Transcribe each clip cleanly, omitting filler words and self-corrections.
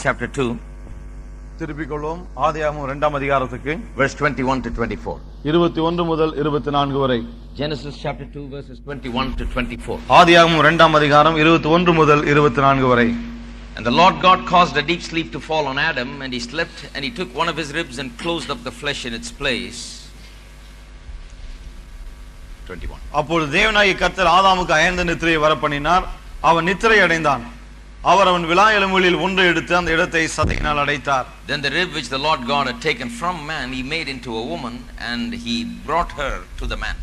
chapter 2, திருப்பிக்கொள்வோம் ஆதியாகமம் 2ஆம் அதிகாரத்துக்கு verse 21 to 24. 21 முதல் 24 வரை. Genesis chapter 2, verses 21 to 24. ஆதியாகமம் 2ஆம் அதிகாரம் 21 முதல் 24 வரை. And the Lord God caused a deep sleep to fall on Adam, and he slept, and he took one of his ribs and closed up the flesh in its place. 21. அப்பொழுது தேவனாகிய கர்த்தர் ஆதாமுக்கு அயர்ந்த நித்திரையை வரப்பண்ணினார். அவன் நித்திரை அடைந்தான். அவர் அவன் விலா எலும்புகளில் ஒன்று எடுத்து அந்த இடத்தை சதையினால் அடைத்தார். Then the rib which the Lord God had taken from man, he made into a woman, and he brought her to the man.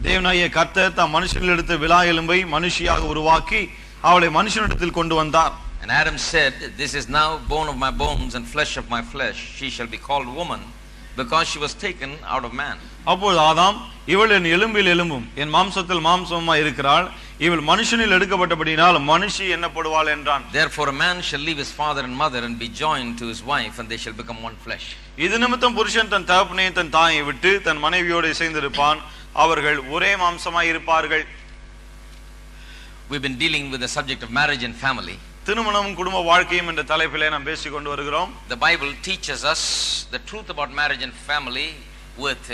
தேவனாகிய கர்த்தர் தாம் மனுஷனில் எடுத்த விலா எலும்பை மனுஷியாக உருவாக்கி அவளை மனுஷனிடத்தில் கொண்டு வந்தார். And Adam said, "This is now bone of my bones and flesh of my flesh. She shall be called woman, because she was taken out of man." அப்பொழுது ஆதாம், இவள் என் எலும்பில் எலும்பும் என் மாம்சத்தில் மாம்சமாய் இருக்கிறாள், இவள் மனுஷனில் எடுக்கப்பட்டபடியினால் மனுஷி என்னப்படுவாள் என்றான். Therefore a man shall leave his father and mother and be joined to his wife, and they shall become one flesh. இது நிமித்தம் புருஷன் தன் தகப்பனையும் தன் தாயை விட்டு தன் மனைவியோடு இசைந்திருப்பான், அவர்கள் ஒரே மாம்சமாய் இருப்பார்கள். We've been dealing with the subject of marriage and family. திருமணம் குடும்ப வாழ்க்கையும் என்ற தலைப்பிலே நாம் பேசிக் கொண்டு வருகிறோம். The Bible teaches us the truth about marriage and family with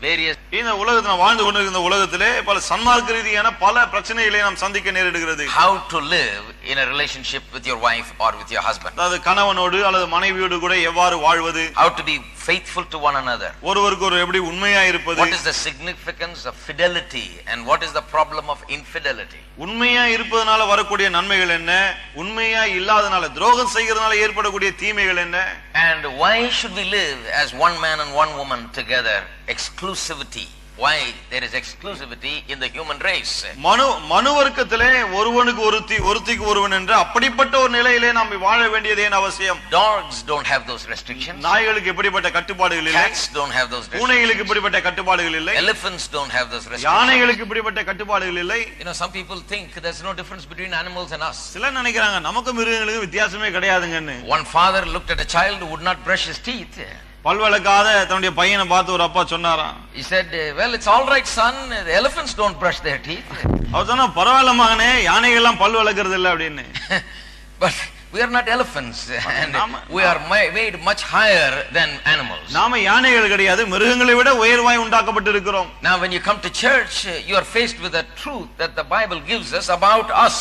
various. இந்த உலகத்தில் வாழ்ந்து கொண்டிருக்கிற உலகத்திலே பல சன்மார்க்க ரீதியான பல பிரச்சனைகளை நாம் சந்திக்க நேரிடுகிறது. How to live in a relationship with your wife or with your husband. அதாவது கணவனோடு அல்லது மனைவியோடு கூட எவ்வாறு வாழ்வது, How to be faithful to one another. ஒருவருக்கு ஒரு எப்படி உண்மையா இருப்பது, What is the significance of fidelity and what is the problem of infidelity. உண்மையா இருப்பதனால வரக்கூடிய நன்மைகள் என்ன, உண்மையா இல்லாதனால துரோகம் செய்கிறதுனால ஏற்படக்கூடிய தீமைகள் என்ன, And why should we live as one man and one woman together? Exclusivity. Why there is exclusivity in the human race? மனு வர்க்கத்திலே ஒருவனுக்கு ஒருத்தி ஒருத்திக்கு ஒருவன் என்ற அப்படிப்பட்ட ஒரு நிலையிலே நாம் வாழ வேண்டியது ஏன் அவசியம்? Dogs don't have those restrictions. நாய்களுக்கு இப்படிப்பட்ட கட்டுப்பாடுகள் இல்லை. Cats don't have those restrictions. பூனைகளுக்கு இப்படிப்பட்ட கட்டுப்பாடுகள் இல்லை. Elephants don't have those restrictions. யானைகளுக்கு இப்படிப்பட்ட கட்டுப்பாடுகள் இல்லை. You know, some people think there's no difference between animals and us. சிலர் நினைக்கிறாங்க நமக்கு மிருகங்களுக்கு வித்தியாசமே கிடையாதுங்கன்னு. One father looked at a child who would not brush his teeth. பல்வளக்காத தன்னுடைய பையனை பார்த்து ஒரு அப்பா சொன்னாராம். He said, "Well, it's all right, son. The elephants don't brush their teeth." அவர் சொன்னா, பரவாயில்ல மகனே, யானைகள் எல்லாம் பல் வளர்க்கறது இல்ல அப்படின்னு. But we are not elephants, and we are made much higher than animals. நாம யானைகள் கிடையாது, மிருகங்களை விட உயர்வாய் உண்டாக்கப்பட்டிருக்கிறோம். Now when you come to church, you are faced with the truth that the Bible gives us about us.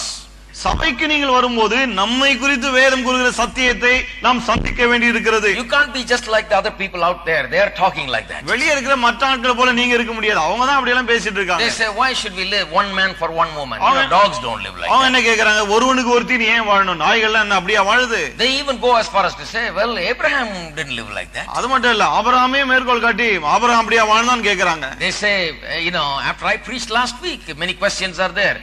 சபைக்கு நீங்கள் வரும்போது நம்மை குறித்து வேதம் கூறுகிற சத்தியத்தை நாம் சந்திக்க வேண்டி இருக்கிறது. You can't be just like the other people out there. They are talking like that. வெளியே இருக்கிற மற்ற ஆட்கள் போல நீங்க இருக்க முடியாது. அவங்க தான் அப்படி எல்லாம் பேசிட்டு இருக்காங்க. They say, "Why should we live one man for one woman?" You know, dogs don't live like that. அவங்க என்ன கேக்குறாங்க, ஒருவனுக்கு ஒருத்தி நீ ஏன் வாழணும், நாய்கள் என்ன அப்படியே வாழுது? They even go as far as to say, "Well, Abraham didn't live like that." அது மட்டும் இல்ல, ஆபிரகாமே மேற்கோள் காட்டி ஆபிரகாம் அப்படியே வாழ்ந்தான்னு கேக்குறாங்க. They say, you know, after I preached last week, many questions are there.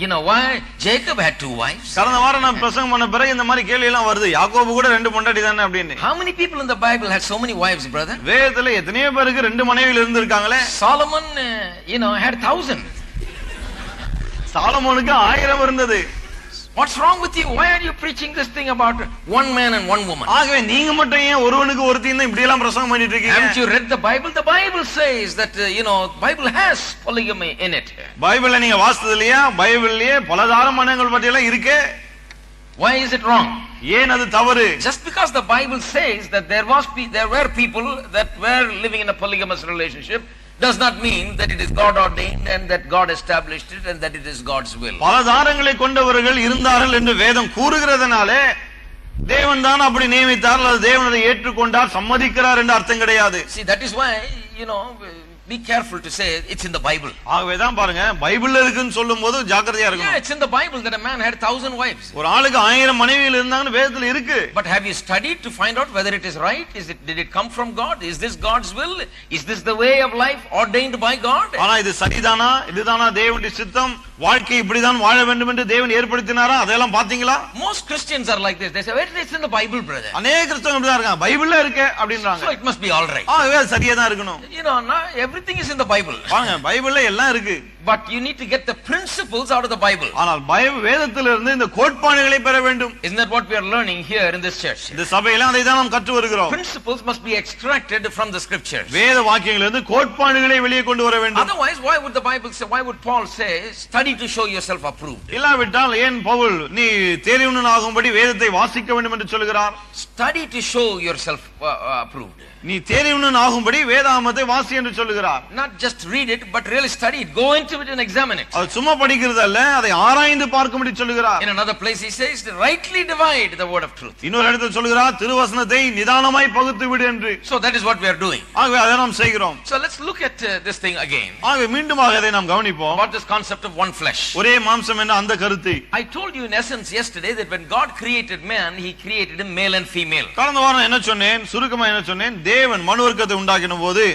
You know, why Jacob had two wives? கடந்த வாரம் நான் பிரசங்கம் பண்ண பிறகு இந்த மாதிரி கேள்வி எல்லாம் வருது. யாக்கோபு கூட ரெண்டு பொண்டாட்டி தானே அப்படின்னு. How many people in the Bible had so many wives, brother? வேதத்துல எத்தனையோ பேருக்கு ரெண்டு மனைவிகள் இருந்திருக்காங்களே. Solomon, you know, had 1,000. சாலமோனுக்கு 1000 இருந்தது. What's wrong with you? Why are you preaching this thing about one man and one woman? ஆகவே நீங்க மட்டும் ஏன் ஒருவனுக்கு ஒருத்தின்னு இப்படி எல்லாம் பிரசங்கம் பண்ணிட்டு இருக்கீங்க? Haven't you read the Bible? The Bible says that, you know, Bible has polygamy in it. பைபிள்ல நீங்க வாசித்தது இல்லையா? பைபிள்லயே பலதார மனங்கள் பத்தி எல்லாம் இருக்கே. Why is it wrong? ஏன் அது தவறு? Just because the Bible says that there were people that were living in a polygamous relationship does not mean that it is God ordained and that God established it and that it is God's will. பலதாரங்களை கொண்டவர்கள் இருந்தார்கள் என்று வேதம் கூறுகிறதனாலே தேவன் தான் அப்படி நியமித்தார், அல்லது தேவன் அதை ஏற்றுக்கொண்டார், சம்மதிக்கிறார் என்று அர்த்தம் கிடையாது. See, that is why, you know, be careful to say it's in the Bible. ஆகவே தான் பாருங்க, பைபிள்ல இருக்குன்னு சொல்லும்போது ஜாக்கிரதையா இருக்கணும். Yeah, it's in the Bible that a man had 1,000 wives. ஒரு ஆளுக்கு 1000 மனைவிகள் இருந்தாங்கன்னு வேதத்துல இருக்கு. But have you studied to find out whether it is right? Did it come from God? Is this God's will? Is this the way of life ordained by God? ஆனா இது சரிதானா, இதுதானா தேவனுடைய சித்தம், வாழ்க்கை இப்படிதான் வாழ வேண்டும் என்று தேவன் ஏற்படுத்தினாரா, அதெல்லாம் பாத்தீங்களா? Most Christians are like this. They say, "Well, it's in the Bible, brother." அநேக கிறிஸ்தவங்க இப்படி தான் இருக்காங்க, பைபிள்ல இருக்கு அப்படின்றாங்க. So it must be all right. ஆகவே சரியா தான் இருக்கணும். You know, everything is in the Bible. வாங்க, பைபிள்ல எல்லாம் இருக்கு. But you need to get the principles out of the Bible. ஆனால் வேதத்திலிருந்து இந்த கோட்பாடுகளை பெற வேண்டும். Isn't that what we are learning here in this church? இந்த சபையில அதை தான் நாம் கற்று வருகிறோம். Principles must be extracted from the scriptures. வேத வாக்கியங்களிலிருந்து கோட்பாடுகளை வெளியே கொண்டு வர வேண்டும். Otherwise, why would the Bible say, why would Paul say, study to show yourself approved? இல்லாவிட்டால் ஏன் பவுல் நீ தேறினவனாகும்படி வேதத்தை வாசிக்க வேண்டும் என்று சொல்கிறார்? Study to show yourself approved. நீ தேறினவனாகும்படி வேதாகமத்தை வாசி என்று சொல்கிறார். Not just read it, but really study it. Go into it and examine it. அது சும்மா படிக்கிறது அல்ல, அதை ஆராய்ந்து பார்க்கும்படி சொல்கிறார். In another place he says, rightly divide the word of truth. இன்னொரு இடத்தில் சொல்கிறார், திருவசனத்தை நிதானமாய் பகுத்து விடு என்று. So that is what we are doing. ஆகவே அதை நாம் செய்கிறோம். So let's look at this thing again. ஆகவே மீண்டுமாக அதை நாம் கவனிப்போம். About this concept of one flesh. ஒரே மாம்சம் என்ற அந்த கருத்தை. I told you in essence yesterday that when God created man, he created him male and female. கடந்த வாரம் என்ன சொன்னேன், சுருக்கமா என்ன சொன்னேன், தேவன் மனுவர்க்கத்தை உண்டாக்கின போது,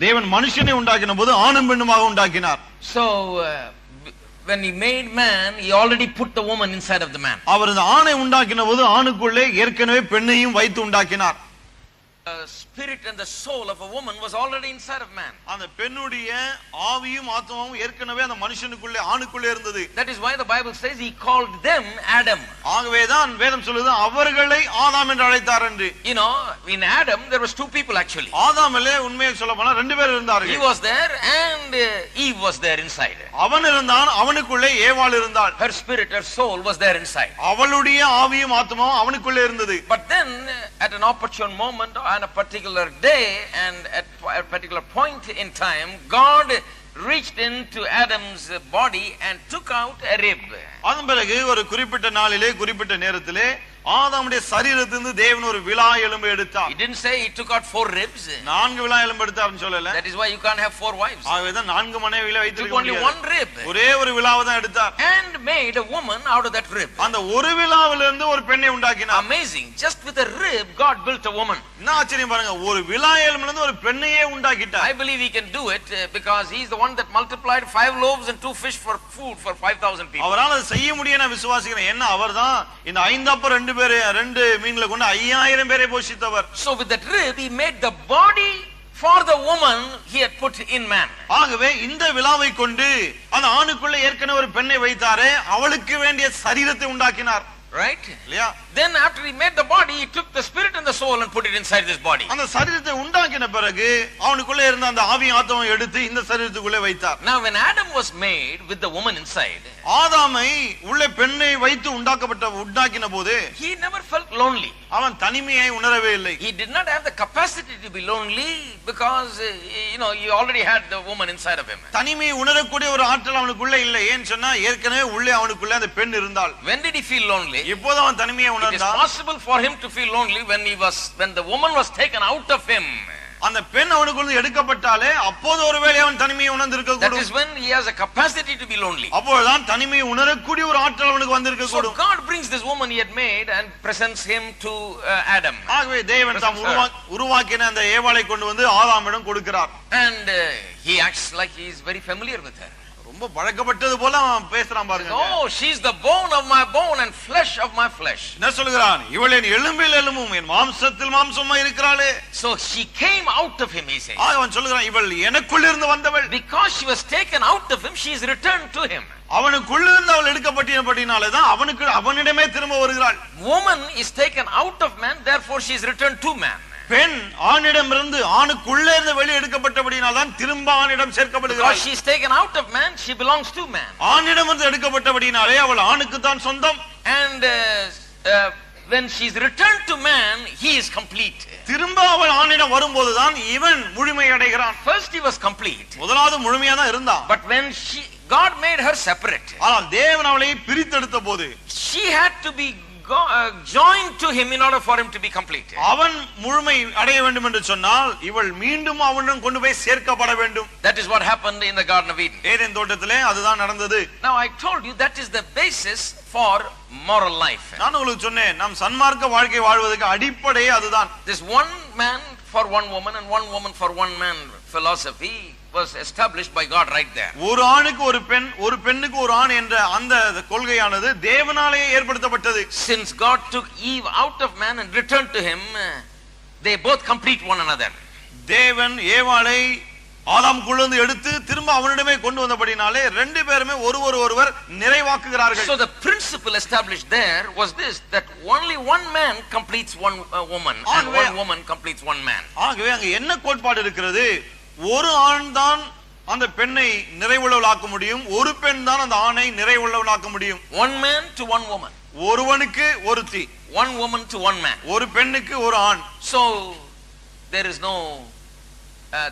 தேவன் மனுஷனை உண்டாக்கின போது ஆணும் பெண்ணுமாக உண்டாக்கினார். So when he made man, he already put the woman inside of the man. அவர் இந்த ஆணை உண்டாக்கின போது ஆணுக்குள்ளே ஏற்கனவே பெண்ணையும் வைத்து உண்டாக்கினார். The spirit and the soul of a woman was already inside of man. அந்த பெண்ணுடைய ஆவியும் ஆத்மாவும் ஏற்கனவே அந்த மனுஷனுக்குள்ளே ஆணுக்குள்ளே இருந்தது. That is why the Bible says he called them Adam. ஆகவே தான் வேதம் சொல்லுது அவர்களை ஆதாம் என்று அழைத்தார் என்று. You know, in Adam there was two people actually. ஆதாமிலே உண்மையை சொல்லப்போனா ரெண்டு பேர் இருந்தார்கள். He was there and Eve was there inside. அவன் இருந்தான், அவனுக்குள்ளே ஏவாள் இருந்தாள். Her spirit, her soul was there inside. அவளுடைய ஆவியும் ஆத்மாவும் அவனுக்குள்ளே இருந்தது. But then at an opportune moment on a particular day and at a particular point in time, God reached into Adam's body and took out a rib. அதன் பிறகு ஒரு குறிப்பிட்ட நாளிலே குறிப்பிட்ட நேரத்திலே ஆதாமுடைய சரீரத்திலிருந்து தேவன் ஒரு விலா எலும்பை எடுத்தார். He didn't say he took out 4 ribs. 4 விலா எலும்பு எடுத்தார்னு சொல்லல. That is why you can't have 4 wives. ஆகவே தான் 4 மனைவிகளை வைத்திருக்க முடியாது. Only 1 rib. ஒரே ஒரு விலாவை தான் எடுத்தார். And made a woman out of that rib. அந்த ஒரு விலாவிலிருந்து ஒரு பெண்ணை உண்டாக்கினார். Amazing. Just with a rib God built a woman. என்ன ஆச்சரியம் பாருங்க, ஒரு விலா எலும்பிலிருந்து ஒரு பெண்ணையே உண்டாக்கிட்டார். I believe he can do it because he is the one that multiplied 5 loaves and 2 fish for food for 5,000 people. அவரால் அதை செய்ய முடியும் நான் விசுவாசிக்கிறேன். என்ன அவர்தான் இந்த 5 அப்பம் 2 மீன்களை கொண்டு 5000 பேரை போஷித்தவர். So with that rib he made the body for the woman he had put in man. ஆகவே இந்த விலாவை கொண்டு அந்த ஆணுக்குள்ள ஏற்கனவே ஒரு பெண்ணை வைத்தாரே, அவளுக்கு வேண்டிய சரீரத்தை உண்டாக்கினார். Right? இல்லையா? Then after he made the body, he took the spirit and the soul and put it inside this body. அந்த சரீரத்தை உண்டாக்கின பிறகு அவனுக்குள்ள இருந்த அந்த ஆவியும் ஆத்மாவை எடுத்து இந்த சரீரத்துக்குள்ளே வைத்தார். Now when Adam was made with the woman inside, ஆதாமை உள்ளே பெண்ணை வைத்து உண்டாக்கின போது he never felt lonely. அவன் தனிமையை உணரவே இல்லை. He did not have the capacity to be lonely because he already had the woman inside of him. தனிமையை உணரக்கூடிய ஒரு ஆற்றல் அவனுக்குள்ள இல்லை. ஏன் சொன்னா ஏற்கனவே உள்ளே அவனுக்குள்ள அந்த பெண் இருந்தாள். When did he feel lonely? எப்போது அவன் தனிமையை உணர்ந்தான்? It is possible for him to feel lonely when the woman was taken out of him. அந்த பெண் அவனுக்குள்ள எடுக்கப்பட்டாலே அப்போது ஒருவேளை அவன் தனிமையை உணர்ந்திருக்க கூடும். That is when he has a capacity to be lonely. அப்போதான் தனிமையை உணரக்கூடிய ஒரு ஆற்றல் அவனுக்கு வந்திருக்க கூடும். So God brings this woman he had made and presents him to Adam. ஆகவே தேவன் தாம் உருவாக்கின அந்த ஏவாளை கொண்டு வந்து ஆதாமிடம் கொடுக்கிறார். And he acts like he is very familiar with her. ரொம்ப பழக்கப்பட்டது போல அவன் பேசுறான் பாருங்க. Oh, she is the bone of my bone and flesh of my flesh. என்ன சொல்கிறான்? இவள் என் எலும்பில் எலும்பும் என் மாம்சத்தில் மாம்சமாய் இருக்கிறாளே. So she came out of him, he says. அவன் சொல்கிறான் இவள் எனக்குள்ள இருந்து வந்தவள். Because she was taken out of him, she is returned to him. அவனுக்குள்ள இருந்து அவள் எடுக்கப்பட்டபடினாலே தான் அவனிடமே திரும்ப வருகிறாள். Woman is taken out of man, therefore she is returned to man. பெண் ஆணிடமிருந்து ஆணுக்குள்ளே இருந்து வெளியே எடுக்கப்பட்டபடியால் தான் திரும்ப ஆணிடம் சேர்க்கப்படுகிறாள். Because she is taken out of man, she belongs to man. ஆணிடமிருந்து எடுக்கப்பட்டபடினாலே அவள் ஆணுக்கு தான் சொந்தம். And when she is returned to man, he is complete. திரும்ப அவள் ஆணிடம் வரும்போது தான் இவன் முழுமை அடைகிறான். First he was complete. முதலாவது முழுமையா தான் இருந்தான். But when God made her separate. ஆனால் தேவன் அவளை பிரித்தெடுத்த போது she had to be joined to him in order for him to be complete. அவன் முழுமை அடைய வேண்டும் என்று சொன்னால் இவள் மீண்டும் அவனிடம் கொண்டு போய் சேர்க்கப்பட வேண்டும். That is what happened in the Garden of Eden. Eden தோட்டத்திலே அதுதான் நடந்தது. Now I told you that is the basis for moral life. நான் உங்களுக்கு சொன்னேன் நாம் சன்மார்க்க வாழ்க்கை வாழ்வதற்கு அடிப்படையே அதுதான். This one man for one woman and one woman for one man philosophy was established by God right there. ஒரு ஆணுக்கு ஒரு பெண், ஒரு பெண்ணுக்கு ஒரு ஆண் என்ற அந்த கொள்கையானது தேவனாலே ஏற்படுத்தப்பட்டது. Since God took Eve out of man and returned to him, they both complete one another. தேவன் ஏவாளை ஆதாமுக்குள்ள எடுத்து திரும்ப அவனிடமே கொண்டு வந்தபடினாலே ரெண்டு பேருமே ஒருவர் நிறைவாக்குகிறார்கள். So the principle established there was this, that only one man completes one woman and one woman completes one man. ஆகவே அங்க என்ன கோட்பாடு இருக்கிறது? ஒரு ஆண் தான் அந்த பெண்ணை நிறைவுள்ளவளாக்க முடியும், ஒரு பெண் தான் அந்த ஆணை நிறைவுள்ளவளாக்க முடியும். One man to one woman. ஒருவனுக்கு ஒருத்தி. One woman to one man. ஒரு பெண்ணுக்கு ஒரு ஆண். So there is no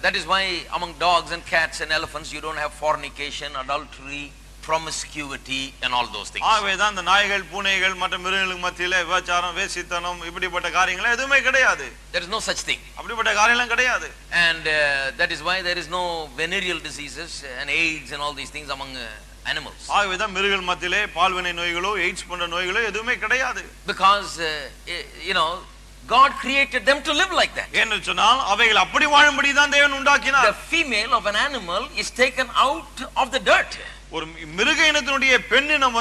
that is why among dogs and cats and elephants you don't have fornication, adultery, promiscuity and all those things. ஆகவேதான் அந்த நாய்கள் பூனைகள் மற்ற மிருகங்களுக்கு மத்தியில விபச்சாரம் வேசித்தனம் இப்படிப்பட்ட காரியங்கள் எதுவுமே கிடையாது. There is no such thing. அப்படிப்பட்ட காரியங்கள் கிடையாது. And that is why there is no venereal diseases and AIDS and all these things among animals. ஆகவேதான் மிருகங்கள் மத்தியிலே பால்வினை நோய்களோ எய்ட்ஸ் போன்ற நோய்களோ எதுவுமே கிடையாது. Because you know God created them to live like that. என்று சொன்னால் அவைகள் அப்படி வாழும்படி தான் தேவன் உண்டாக்கினார். The female of an animal is taken out of the dirt. ஒரு மிருக இனத்தினுடைய பெண்ணினம்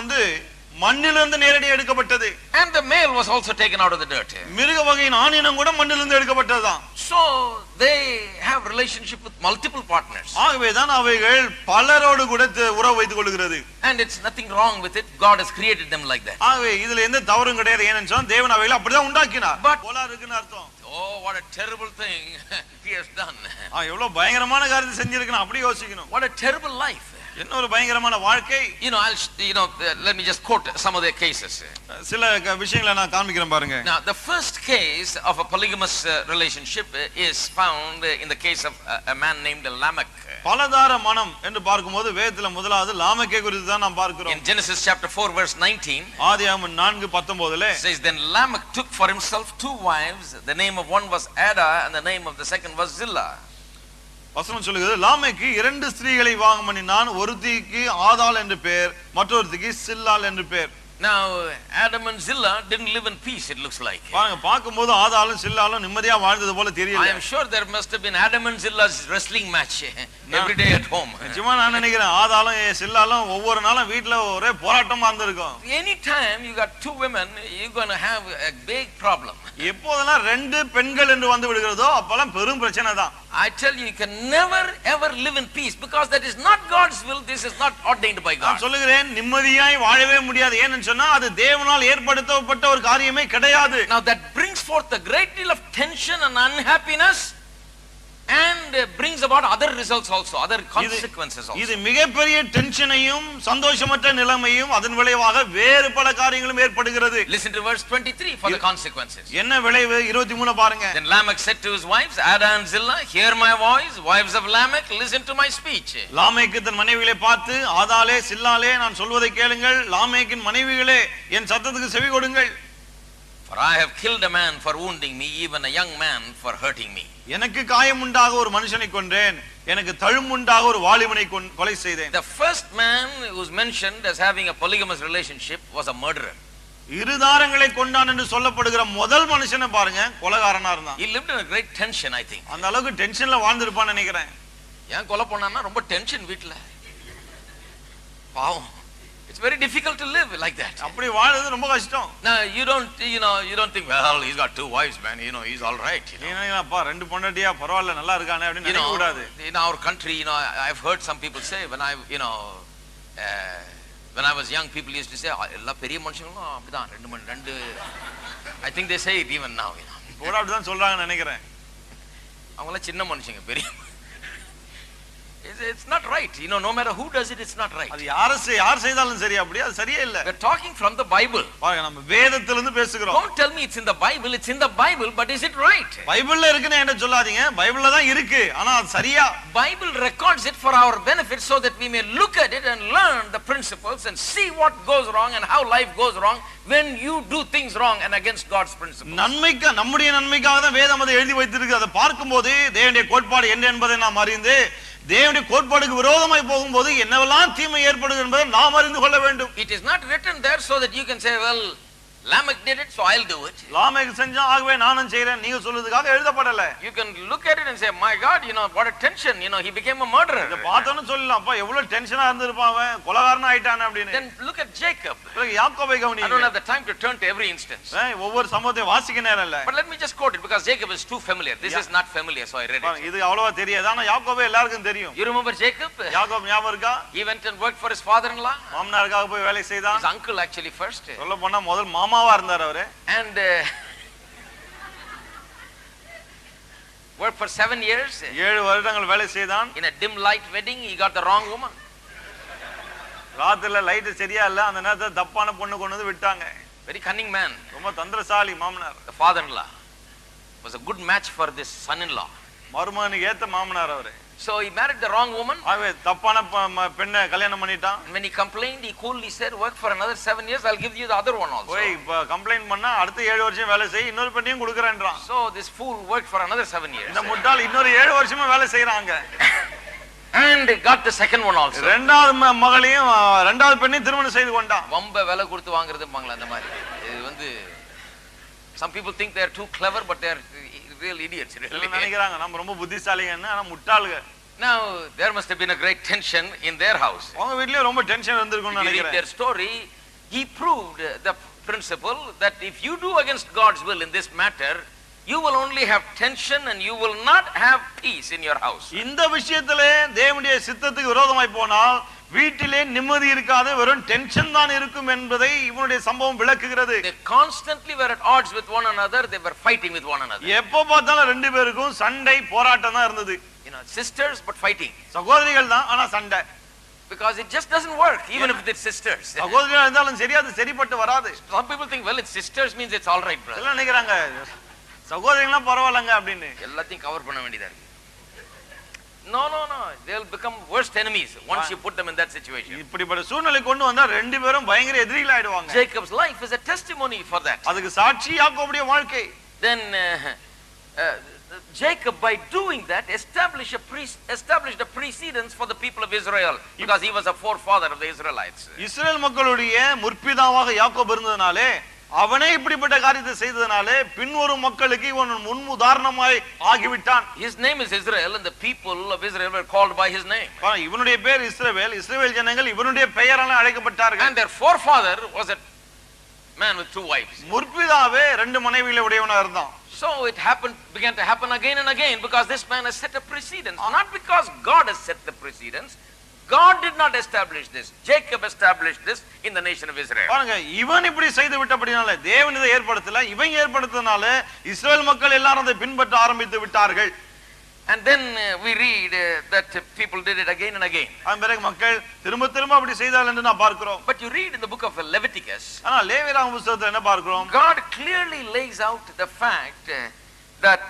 மண்ணிலிருந்து நேரடியாக எடுக்கப்பட்டது. And the male was also taken out of the dirt. மிருக வகையின் ஆணினம் கூட மண்ணிலிருந்து எடுக்கப்பட்டதுதான். So they have relationship with multiple partners. ஆகவே தான் அவைகள் பலரோடு கூட உறவு வைத்துக் கொள்கிறது. And it's nothing wrong with it. God has created them like that. ஆகவே இதுல எந்த தவறும் கிடையாது. ஏன்னு சொன்னா தேவன் அவைகளை அப்படிதான் உண்டாக்கினார். But போலா இருக்குன்னு அர்த்தம். Oh, what a terrible thing he has done. எவ்வளவு பயங்கரமான காரியத்தை செஞ்சிருக்கணும் அப்படி யோசிக்கணும். What a terrible life. என்ன ஒரு பயங்கரமான வாழ்க்கை. Let me just quote some of their cases. சில விஷயங்களை நான் காண்பிக்கிறேன் பாருங்க. Now the first case of a polygamous relationship is found in the case of a man named Lamech. பலதார மனம் என்று பார்க்கும்போது வேதத்துல முதலாவது லாமெக்கை குறித்து தான் நாம் பார்க்கிறோம். In Genesis chapter 4 verse 19, ஆதியாகமம் 4:19 says, then Lamech took for himself two wives. The name of one was Ada and the name of the second was Zillah. வசனம் சொல்லுகிறது, லாமெக்கு இரண்டு ஸ்திரீகளை விவாகம் பண்ணினான். ஒருத்திக்கு ஆதாள் என்று பெயர், மற்றொருத்திக்கு சில்லாள் என்று பெயர். Now Adam and Zillah didn't live in peace, it looks like. பாருங்க, பாக்கும்போது ஆதாளும் சில்லாளும் நிம்மதியா வாழ்ந்தது போல தெரியல. I am sure there must have been Adam and Zillah's wrestling match every day at home. நிச்சயமா நான் நினைக்கிறேன் ஆதாளும் சில்லாளும் ஒவ்வொரு நாளும் வீட்ல ஒரே போராட்டமா இருந்திருக்கும். Anytime you got two women, you're going to have a big problem. எப்போதெல்லாம் ரெண்டு பெண்கள் என்று வந்து விடுகிறதோ அப்பெல்லாம் பெரும் பிரச்சனை தான். I tell you, you can never ever live in peace because that is not God's will. This is not ordained by God. நான் சொல்லுகிறேன், நிம்மதியாய் வாழவே முடியாது. ஏன்னு சொன்னா அது தேவனால் ஏற்படுத்தப்பட்ட ஒரு காரியமே கிடையாது. Now that brings forth a great deal of tension and unhappiness and brings about other results also, other consequences also. இது மிகப்பெரிய டென்ஷனையும் சந்தோஷமற்ற நிலைமையும் அதன் விளைவாக வேறு பல காரியங்களும் ஏற்படுகிறது. Listen to verse 23 for the consequences. என்ன விளைவு? 23 பாருங்க. Then Lamech said to his wives, Ada and Zillah, hear my voice. Wives of Lamech, listen to my speech. லாமேக்கு தன் மனைவிகளை பார்த்து, ஆதாளே சில்லாளே நான் சொல்வதை கேளுங்கள், லாமேக்கின் மனைவிகளே என் சத்தத்துக்கு செவி கொடுங்கள். For I have killed a man for wounding me, even a young man for hurting me. எனக்கு காயம் உண்டாக ஒரு மனுஷனை கொன்றேன், எனக்கு தழும் உண்டாக ஒரு வாலிபனை கொலை செய்தேன். The first man who was mentioned as having a polygamous relationship was a murderer. இருதாரங்களை கொண்டான் என்று சொல்லப்படுகிற முதல் மனுஷனை பாருங்க, கொலைகாரனா இருந்தான். He lived in a great tension, I think. அந்த அளவுக்கு டென்ஷன்ல வாழ்ந்திருப்பான்னு நினைக்கிறேன். ஏன் கொலை பண்ணான்னா ரொம்ப டென்ஷன் வீட்ல. பாவம். It's very difficult to live like that. அப்படி வாழ்றது ரொம்ப கஷ்டம். Now you don't think, well, he's got two wives, man, he's all right. அப்பா ரெண்டு பொண்டாட்டியா பரவாயில்ல நல்லா இருக்கானே அப்படி நினைக்க கூடாது. In our country, I've heard some people say, when I was young, people used to say, எல்லா பெரிய மனுஷங்களும் அப்படிதான் ரெண்டு I think they say it even now. கூட அப்படிதான் சொல்றாங்கன்னு நினைக்கிறேன். அவங்கள சின்ன மனுஷங்க பெரிய. It's not right. No matter who does it, it's not right. அது யார் செய்தாலும் சரி அப்படி அது சரியே இல்ல. We're talking from the Bible. பாருங்க நம்ம வேதத்திலிருந்து பேசுகிறோம். Don't tell me it's in the Bible. It's in the Bible, but is it right? பைபிள்ல இருக்குன்னு என்ன சொல்லாதீங்க. பைபிள்ல தான் இருக்கு. ஆனா அது சரியா? Bible records it for our benefit so that we may look at it and learn the principles and see what goes wrong and how life goes wrong when you do things wrong and against God's principles. நம்முடைய நன்மைக்காக தான் வேதம் அதை எழுதி வைத்திருக்கு. அதை பார்க்கும்போது தேவனுடைய கோட்பாடு என்ன என்பதை நாம் அறிந்து தேவனுடைய கோட்பாடுக்கு விரோதமாய் போகும்போது என்னவெல்லாம் தீமை ஏற்படுகிறது என்பதை நாம் அறிந்து கொள்ள வேண்டும். It is not written there so that you can say, well, Lamech did it, so I'll do it. லாமேக் செஞ்சான், ஆகவே நானும் செய்றேன் நீங்க சொல்றதுக்காக எழுதப்படல. You can look at it and say, my God, what a tension, he became a murderer. இத பார்த்தோன்னு சொல்லலாம், அப்பா எவ்வளவு டென்ஷனா இருந்திருப்பான் அவன், கொலைகாரனா ஆயிட்டானே அப்படினு. Then look at Jacob. யாக்கோபை கவனிங்க. I don't have the time to turn to every instance. ஒவ்வொரு சம்பவத்தையும் வாசிக்க நேரம் இல்ல. But let me just quote it because Jacob is too familiar. This is not familiar, so I read it. இது அவ்வளவா தெரியாது, ஆனா யாக்கோபை எல்லாருக்கும் தெரியும். You remember Jacob? யாக்கோப் ஞாபகம் இருக்கா? He went and worked for his father-in-law. மாமனாருக்காக போய் வேலை செய்தான். His uncle actually first. சொல்ல போனா முதல் மாமாவா இருந்தார் அவரு. And worked for 7 years. 7 வருடங்கள் வேலை செய்தான். In a dim light wedding, he got the wrong woman. ராத்திரில லைட் சரியா இல்ல, அந்த நேரத்துல தப்பான பொண்ணு கொண்டு வந்து விட்டாங்க. Very cunning man. ரொம்ப தந்திரசாலி மாமனார். The father-in-law was a good match for this son-in-law. மருமகனுக்கு ஏத்த மாமனார் அவரு. So he married the wrong woman. அவன் தப்பான பெண்ணை கல்யாணம் பண்ணிட்டான். When he complained, he coolly said, work for another 7 years, I'll give you the other one also. போய் complaint பண்ணா அடுத்த 7 வருஷம் வேலை செய், இன்னொரு பெண்ணையும் கொடுக்கறேன்றான். So this fool worked for another 7 years. இந்த முட்டாள் இன்னொரு 7 வருஷமா வேலை செய்றாங்க. And got the second one also. இரண்டாவது மகளையும் இரண்டாவது பெண்ணையும் திருமணம் செய்து கொண்டான். வம்ப விலை கொடுத்து வாங்குறதுபாங்களா அந்த மாதிரி. இது some people think they are too clever, but they are real idiots. நினைக்கிறாங்க நம்ம ரொம்ப புத்திசாலிங்க, ஆனா முட்டாள்ங்க. Now there must have been a great tension in their house. அவங்க வீட்லயே ரொம்ப டென்ஷன் வந்திருக்கும்னு நினைக்கிறேன். Their story, he proved the principle that if you do against God's will in this matter, you will only have tension and you will not have peace in your house. இந்த விஷயத்திலே தேவனுடைய சித்தத்துக்கு விரோதமாய் போனால் வீட்டிலே நிம்மதி இருக்காது, வெறும் டென்ஷன் தான் இருக்கும் என்பதை இவனுடைய சம்பவம் விளக்குகிறது. They constantly were at odds with one another, they were fighting with one another. எப்போ பார்த்தாலும் ரெண்டு பேருக்கும் சண்டை போராட்டம் தான் இருந்தது. Sisters but fighting. சகோதரிகள் தான், ஆனா சண்டை. Because it just doesn't work even if it's sisters. சகோதரிகள் இருந்தாலும் சரி, அது சரிப்பட்டு வராது. Some people think, well, it's sisters means it's all right, brother. எல்லாம் நினைக்கிறாங்க சகோதரிகளா பரவாயில்லைங்க அப்படின்னு. எல்லாத்தையும் கவர் பண்ண வேண்டியதா இருக்கு. No, they'll become worst enemies once you put them in that situation. இப்படிப்பட்ட சூழ்நிலை கொண்டு வந்தா ரெண்டு பேரும் பயங்கர எதிரிகள் ஆயிடுவாங்க. Jacob's life is a testimony for that. அதுக்கு சாட்சி யாக்கோபுடைய வாழ்க்கை. Then Jacob, by doing that, established a precedence for the people of Israel because he was a forefather of the Israelites. இஸ்ரவேல் மக்களுடைய முற்பிதாவாக யாக்கோபு இருந்ததனாலே, அவனே இப்படிப்பட்ட காரியத்தை செய்ததனாலே பின்வரும் மக்களுக்கு இவன் முன்னுதாரணமாய் ஆகிவிட்டான். His name is Israel and the people of Israel were called by his name. இவனுடைய பேர் இஸ்ரவேல், இஸ்ரவேல் ஜனங்கள் இவனுடைய பெயரால அழைக்கப்பட்டார்கள். And their forefather was a man with 2 wives. முற்பிதாவே 2 மனைவிகளை உடையவனா இருந்தான். So it began to happen again and again because this man has set a precedence. Not because God has set the precedence. God did not establish this. Jacob established this in the nation of Israel. பாருங்க, இவன் இப்படி செய்து விட்டபடியால தேவன் இதை ஏற்படுத்தல, இவன் ஏற்படுத்தினால இஸ்ரவேல் மக்கள் எல்லாரும் அதை பின்பற்ற ஆரம்பித்து விட்டார்கள். And then we read that people did it again and again. அதன் பிறகு மக்கள் திரும்ப திரும்ப அப்படி செய்தார்கள் என்று நாம் பார்க்கிறோம். But you read in the book of Leviticus, ஆனா லேவியராகம புத்தகத்துல என்ன பார்க்கிறோம்? God clearly lays out the fact that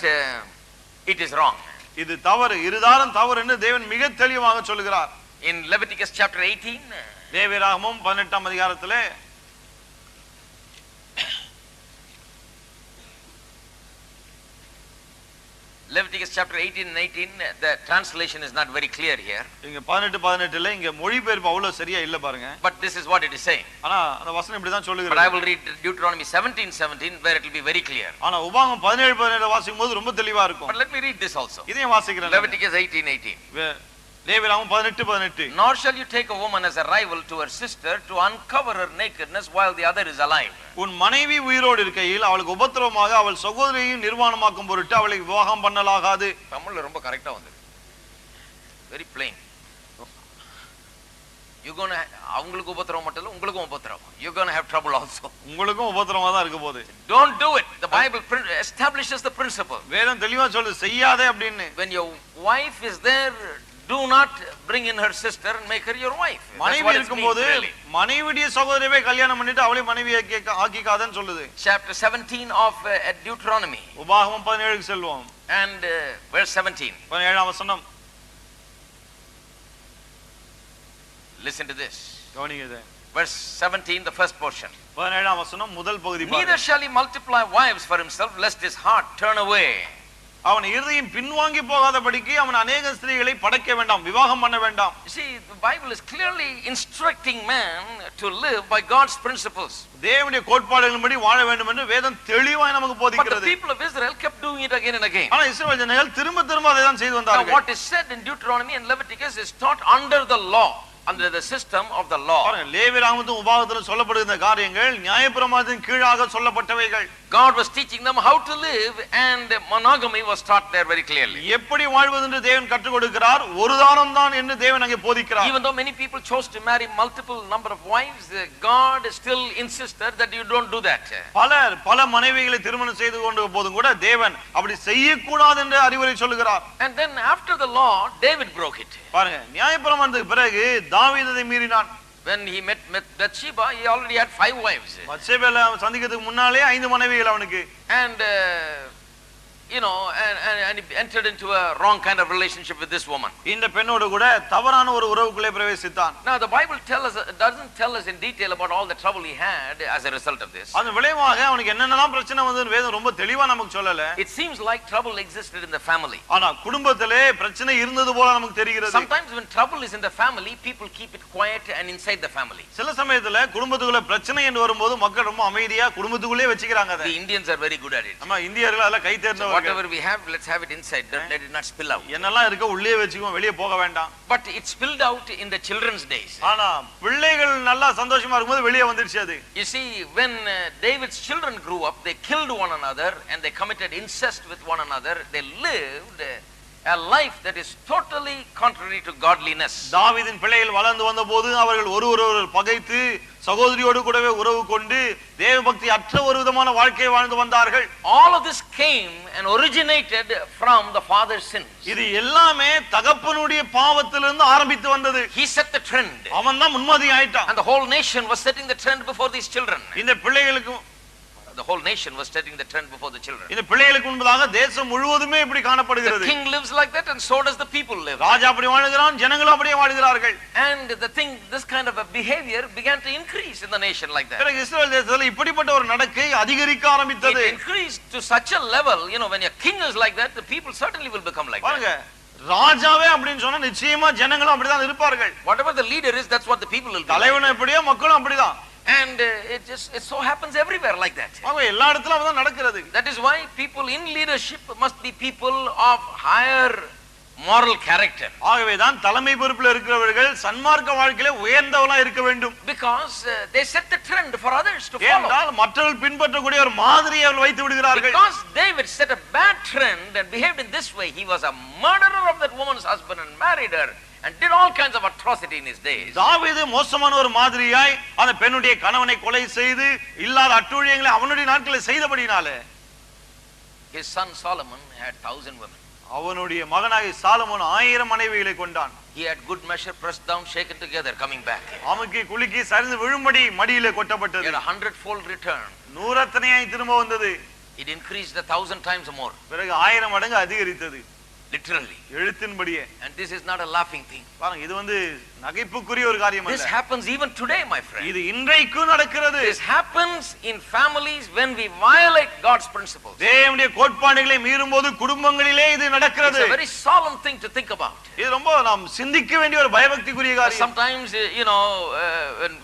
it is wrong. இது தவறு, இருதாரம் தவறு என்று தேவன் மிக தெளிவாக சொல்கிறார். In Leviticus chapter 18, லேவியராகமம் 18ஆம் அதிகாரத்திலே Leviticus chapter 18 and 18, the translation is not very clear here. இங்க 18:18ல இங்க மொழிபெயர்ப்பு அவ்வளவு சரியா இல்ல பாருங்க. But this is what it is saying. ஆனா அந்த வசனம் இப்படி தான் சொல்லுகிறது. But I will read Deuteronomy 17:17 where it will be very clear. ஆனா உபாகமம் 17:17 வாசிக்கும்போது ரொம்ப தெளிவா இருக்கும். But let me read this also. இதையும் வாசிக்கிறேன். Leviticus 18:18. லேவியராகமம் 18:18. Nor shall you take a woman as a rival to her sister to uncover her nakedness while the other is alive. உன் மனைவி உயிரோடு இருக்கையில் அவளுக்கு உபத்திரவமாக அவள் சகோதரியையும் நிர்வாணமாக்கும் பொருட்டு அவளை விவாகம் பண்ணலாகாது. தமிழ்ல ரொம்ப கரெக்ட்டா வந்தது. Very plain. You going to அவங்களுக்கு உபத்திரவம் மட்டும் இல்ல, உங்களுக்கும் உபத்திரவம். You going to have trouble also. உங்களுக்கும் உபத்திரவமா தான் இருக்க போகுது. Don't do it. The Bible establishes the principle. வேதம் தெளிவா சொல்லுது, செய்யாதே அப்படினு. When your wife is there, do not bring in her sister and make her your wife. மனைவி இருக்கும்போது மனைவியுடைய சகோதரியவை கல்யாணம் பண்ணிட்டு அவளை மனைவியை ஆக்கிக்காதன்னு சொல்லுது. Chapter 17 of Deuteronomy. உபாகமம் 17க்கு செல்வோம். And verse 17. 17ஆம் வசனம். Listen to this. கவனிங்க இதை. Verse 17, the first portion. 17ஆம் வசனம் முதல் பகுதி பாருங்க. Neither shall he multiply wives for himself lest his heart turn away. அவன் இருதயம் பின்வாங்கி போகாதபடிக்கு அவன் அநேக ஸ்திரீகளை படைக்க வேண்டாம், விவாகம் பண்ண வேண்டாம். You see, the Bible is clearly instructing man to live by God's principles. தேவனுடைய கோட்பாடுகளின்படி வாழ வேண்டும் என்று வேதம் தெளிவாய் நமக்கு But the போதிக்கிறது. people of Israel kept doing it again and again. ஆனா இஸ்ரவேல் ஜனங்கள் திரும்ப திரும்ப அதை தான் செய்து Now வந்தார்கள். what is said in Deuteronomy and Leviticus is taught under the law, under the system of the law. பாருங்க, லேவியராகமத்திலும் உபாகமத்திலும் சொல்லப்படுகிற காரியங்கள் நியாயப்பிரமாணத்தின் கீழாக சொல்லப்பட்டவைகள். God was teaching them how to live, and monogamy was taught there very clearly. எப்படி வாழ்வது என்று தேவன் கற்றுக் கொடுக்கிறார், ஒரு தாரம் தான் என்று தேவன் அங்கே போதிக்கிறார். Even though many people chose to marry multiple number of wives, God still insisted that you don't do that. பல மனைவிகளை திருமணம் செய்து கொண்ட போதும் கூட தேவன் அப்படி செய்யக்கூடாது என்று அறிவுரை சொல்லுகிறார். And then after the law, David broke it. பாருங்க, நியாயப்பிரமாணத்துக்கு பிறகு தாவீது அதை மீறினான். When he met Bathsheba, he already had 5 wives. பத்சேபாவை சந்திக்கிறதுக்கு முன்னாலே 5 மனைவிகள் அவனுக்கு. And you know, and he entered into a wrong kind of relationship with this woman. இந்த பெண்ணோடு கூட தவறான ஒரு உறவுக்குள்ளே பிரவேசித்தான். Now the Bible doesn't tell us in detail about all the trouble he had as a result of this. அந்த விளைவாக அவனுக்கு என்னென்னலாம் பிரச்சனை வந்ததுன்னு வேதம் ரொம்ப தெளிவா நமக்கு சொல்லல. It seems like trouble existed in the family. ஆனா குடும்பத்திலே பிரச்சனை இருந்தது போல நமக்கு தெரிகிறது. Sometimes when trouble is in the family, people keep it quiet and inside the family. சில சமயத்துல குடும்பத்துக்குள்ள பிரச்சனை என்று வரும்போது மக்கள் ரொம்ப அமைதியா குடும்பத்துக்குள்ளே வச்சிக்கறாங்க அதை. The Indians are very good at it. நம்ம இந்தியர்கள் அதல கை தேர்ந்தவர்கள். Whatever we have, let's have it inside. Don't let it not spill out. என்னெல்லாம் இருக்க உள்ளே வச்சுக்கோ, வெளிய போக வேண்டாம். But it spilled out in the children's days. ஆனா பிள்ளைகள் நல்லா சந்தோஷமா இருக்கும்போது வெளிய வந்துருச்சு அது. You see, when David's children grew up, they killed one another and they committed incest with one another. They lived a life that is totally contrary to godliness. தாவீதின் பிள்ளைகள் வளர்ந்து வந்தபோது அவர்கள் ஒருவரை பகைத்து சகோதரியோடு கூடவே உறவு கொண்டு தேவபக்தி அற்ற ஒரு விதமான வாழ்க்கையை வாழ்ந்து வந்தார்கள். All of this came and originated from the father's sins. இது எல்லாமே தகப்பனுடைய பாவத்திலிருந்து ஆரம்பித்து வந்தது. He set the trend. அவன் தான் முன்மாதிரி ஆயிட்டான். And the whole nation was setting the trend before these children. இந்த பிள்ளைகளுக்கு The whole nation was setting the trend before the children. இந்த பிள்ளைகளுக்கு முன்பதாக தேசம் முழுவதுமே இப்படி காணப்படுகிறது. The king lives like that and so does the people live. ராஜா அப்படி வாழுகிறான், ஜனங்களும் அப்படியே வாழுகிறார்கள். And this kind of a behavior began to increase in the nation like that. பிறகு இஸ்ரவேல் தேசத்தில் இப்படிப்பட்ட ஒரு நடக்கை அதிகரிக்க ஆரம்பித்தது. It increased to such a level, you know, when your king is like that, the people certainly will become like பாருங்க, that. ராஜாவே அப்படினு சொன்னா நிச்சயமா ஜனங்களும் அப்படிதான் இருப்பார்கள். Whatever the leader is, that's what the people will be. தலைவன் எப்படியோ மக்களும் அப்படிதான். And it so happens everywhere like that. ஆக எல்லா இடத்துலயும் அதுதான் நடக்கிறது. That is why people in leadership must be people of higher moral character. ஆகவே தான் தலைமை பொறுப்பில் இருக்கிறவர்கள் சன்மார்க்க வாழ்க்கையிலே உயர்ந்தவர்களா இருக்க வேண்டும். Because they set the trend for others to follow. ஏனென்றால் மற்றவர்கள் பின்பற்றக்கூடிய ஒரு மாதிரியை அவர்கள் வைத்து விடுகிறார்கள். Because David set a bad trend and behaved in this way, he was a murderer of that woman's husband and married her and did all kinds of atrocity in his days. தாவீது மோசமான ஒரு மாதிரியாய் அந்த பெண்ணுடைய கணவனை கொலை செய்து இல்லாத அட்டூழியங்களை அவனுடைய நாட்களில் செய்தபடினாலே His son Solomon had 1,000 women. அவனுடைய மகனாகிய சாலமோன் 1000 மனைவிகளை கொண்டான். He had good measure pressed down, shaken together, coming back. அமுக்கி குலுக்கி சரிந்து விழும்படி மடியிலே He கொட்டப்பட்டது. had 100-fold return. 100 அத்தனையாய் திரும்ப வந்தது. It increased 1,000 times more. பிறகு 1000 மடங்கு அதிகரித்தது. Literally. எழுத்தின்படியே. And this is not a laughing thing. பாருங்க, இது நகைப்புக்குரிய ஒரு காரியம் This அல்ல. happens even today, my friend. இது இன்றைக்கும் நடக்கிறது. This happens in families when we violate God's principles. தேவனுடைய கோட்பாடுகளை மீறும்போது குடும்பங்களிலே இது நடக்கிறது. It's a very solemn thing to think about. இது ரொம்ப நாம் சிந்திக்க வேண்டிய ஒரு பயபக்திக்குரிய காரியம். Sometimes, you know,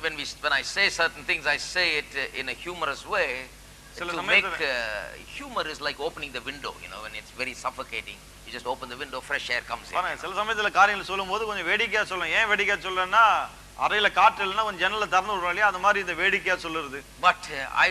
when I say certain things, I say it in a humorous way. To make humor is like opening the window, you know, when it's very suffocating. You just open the window, fresh air comes in. சில சமயத்துல காரியங்களை சொல்லும்போது கொஞ்சம் வேடிக்கையா சொல்லணும். ஏன் வேடிக்கையா சொல்றேன்னா, அறையில காற்று இல்லைன்னா கொஞ்சம் ஜன்னலை திறந்து விடுறோம் இல்லையா, அந்த மாதிரி இந்த வேடிக்கையா சொல்லுறது. But I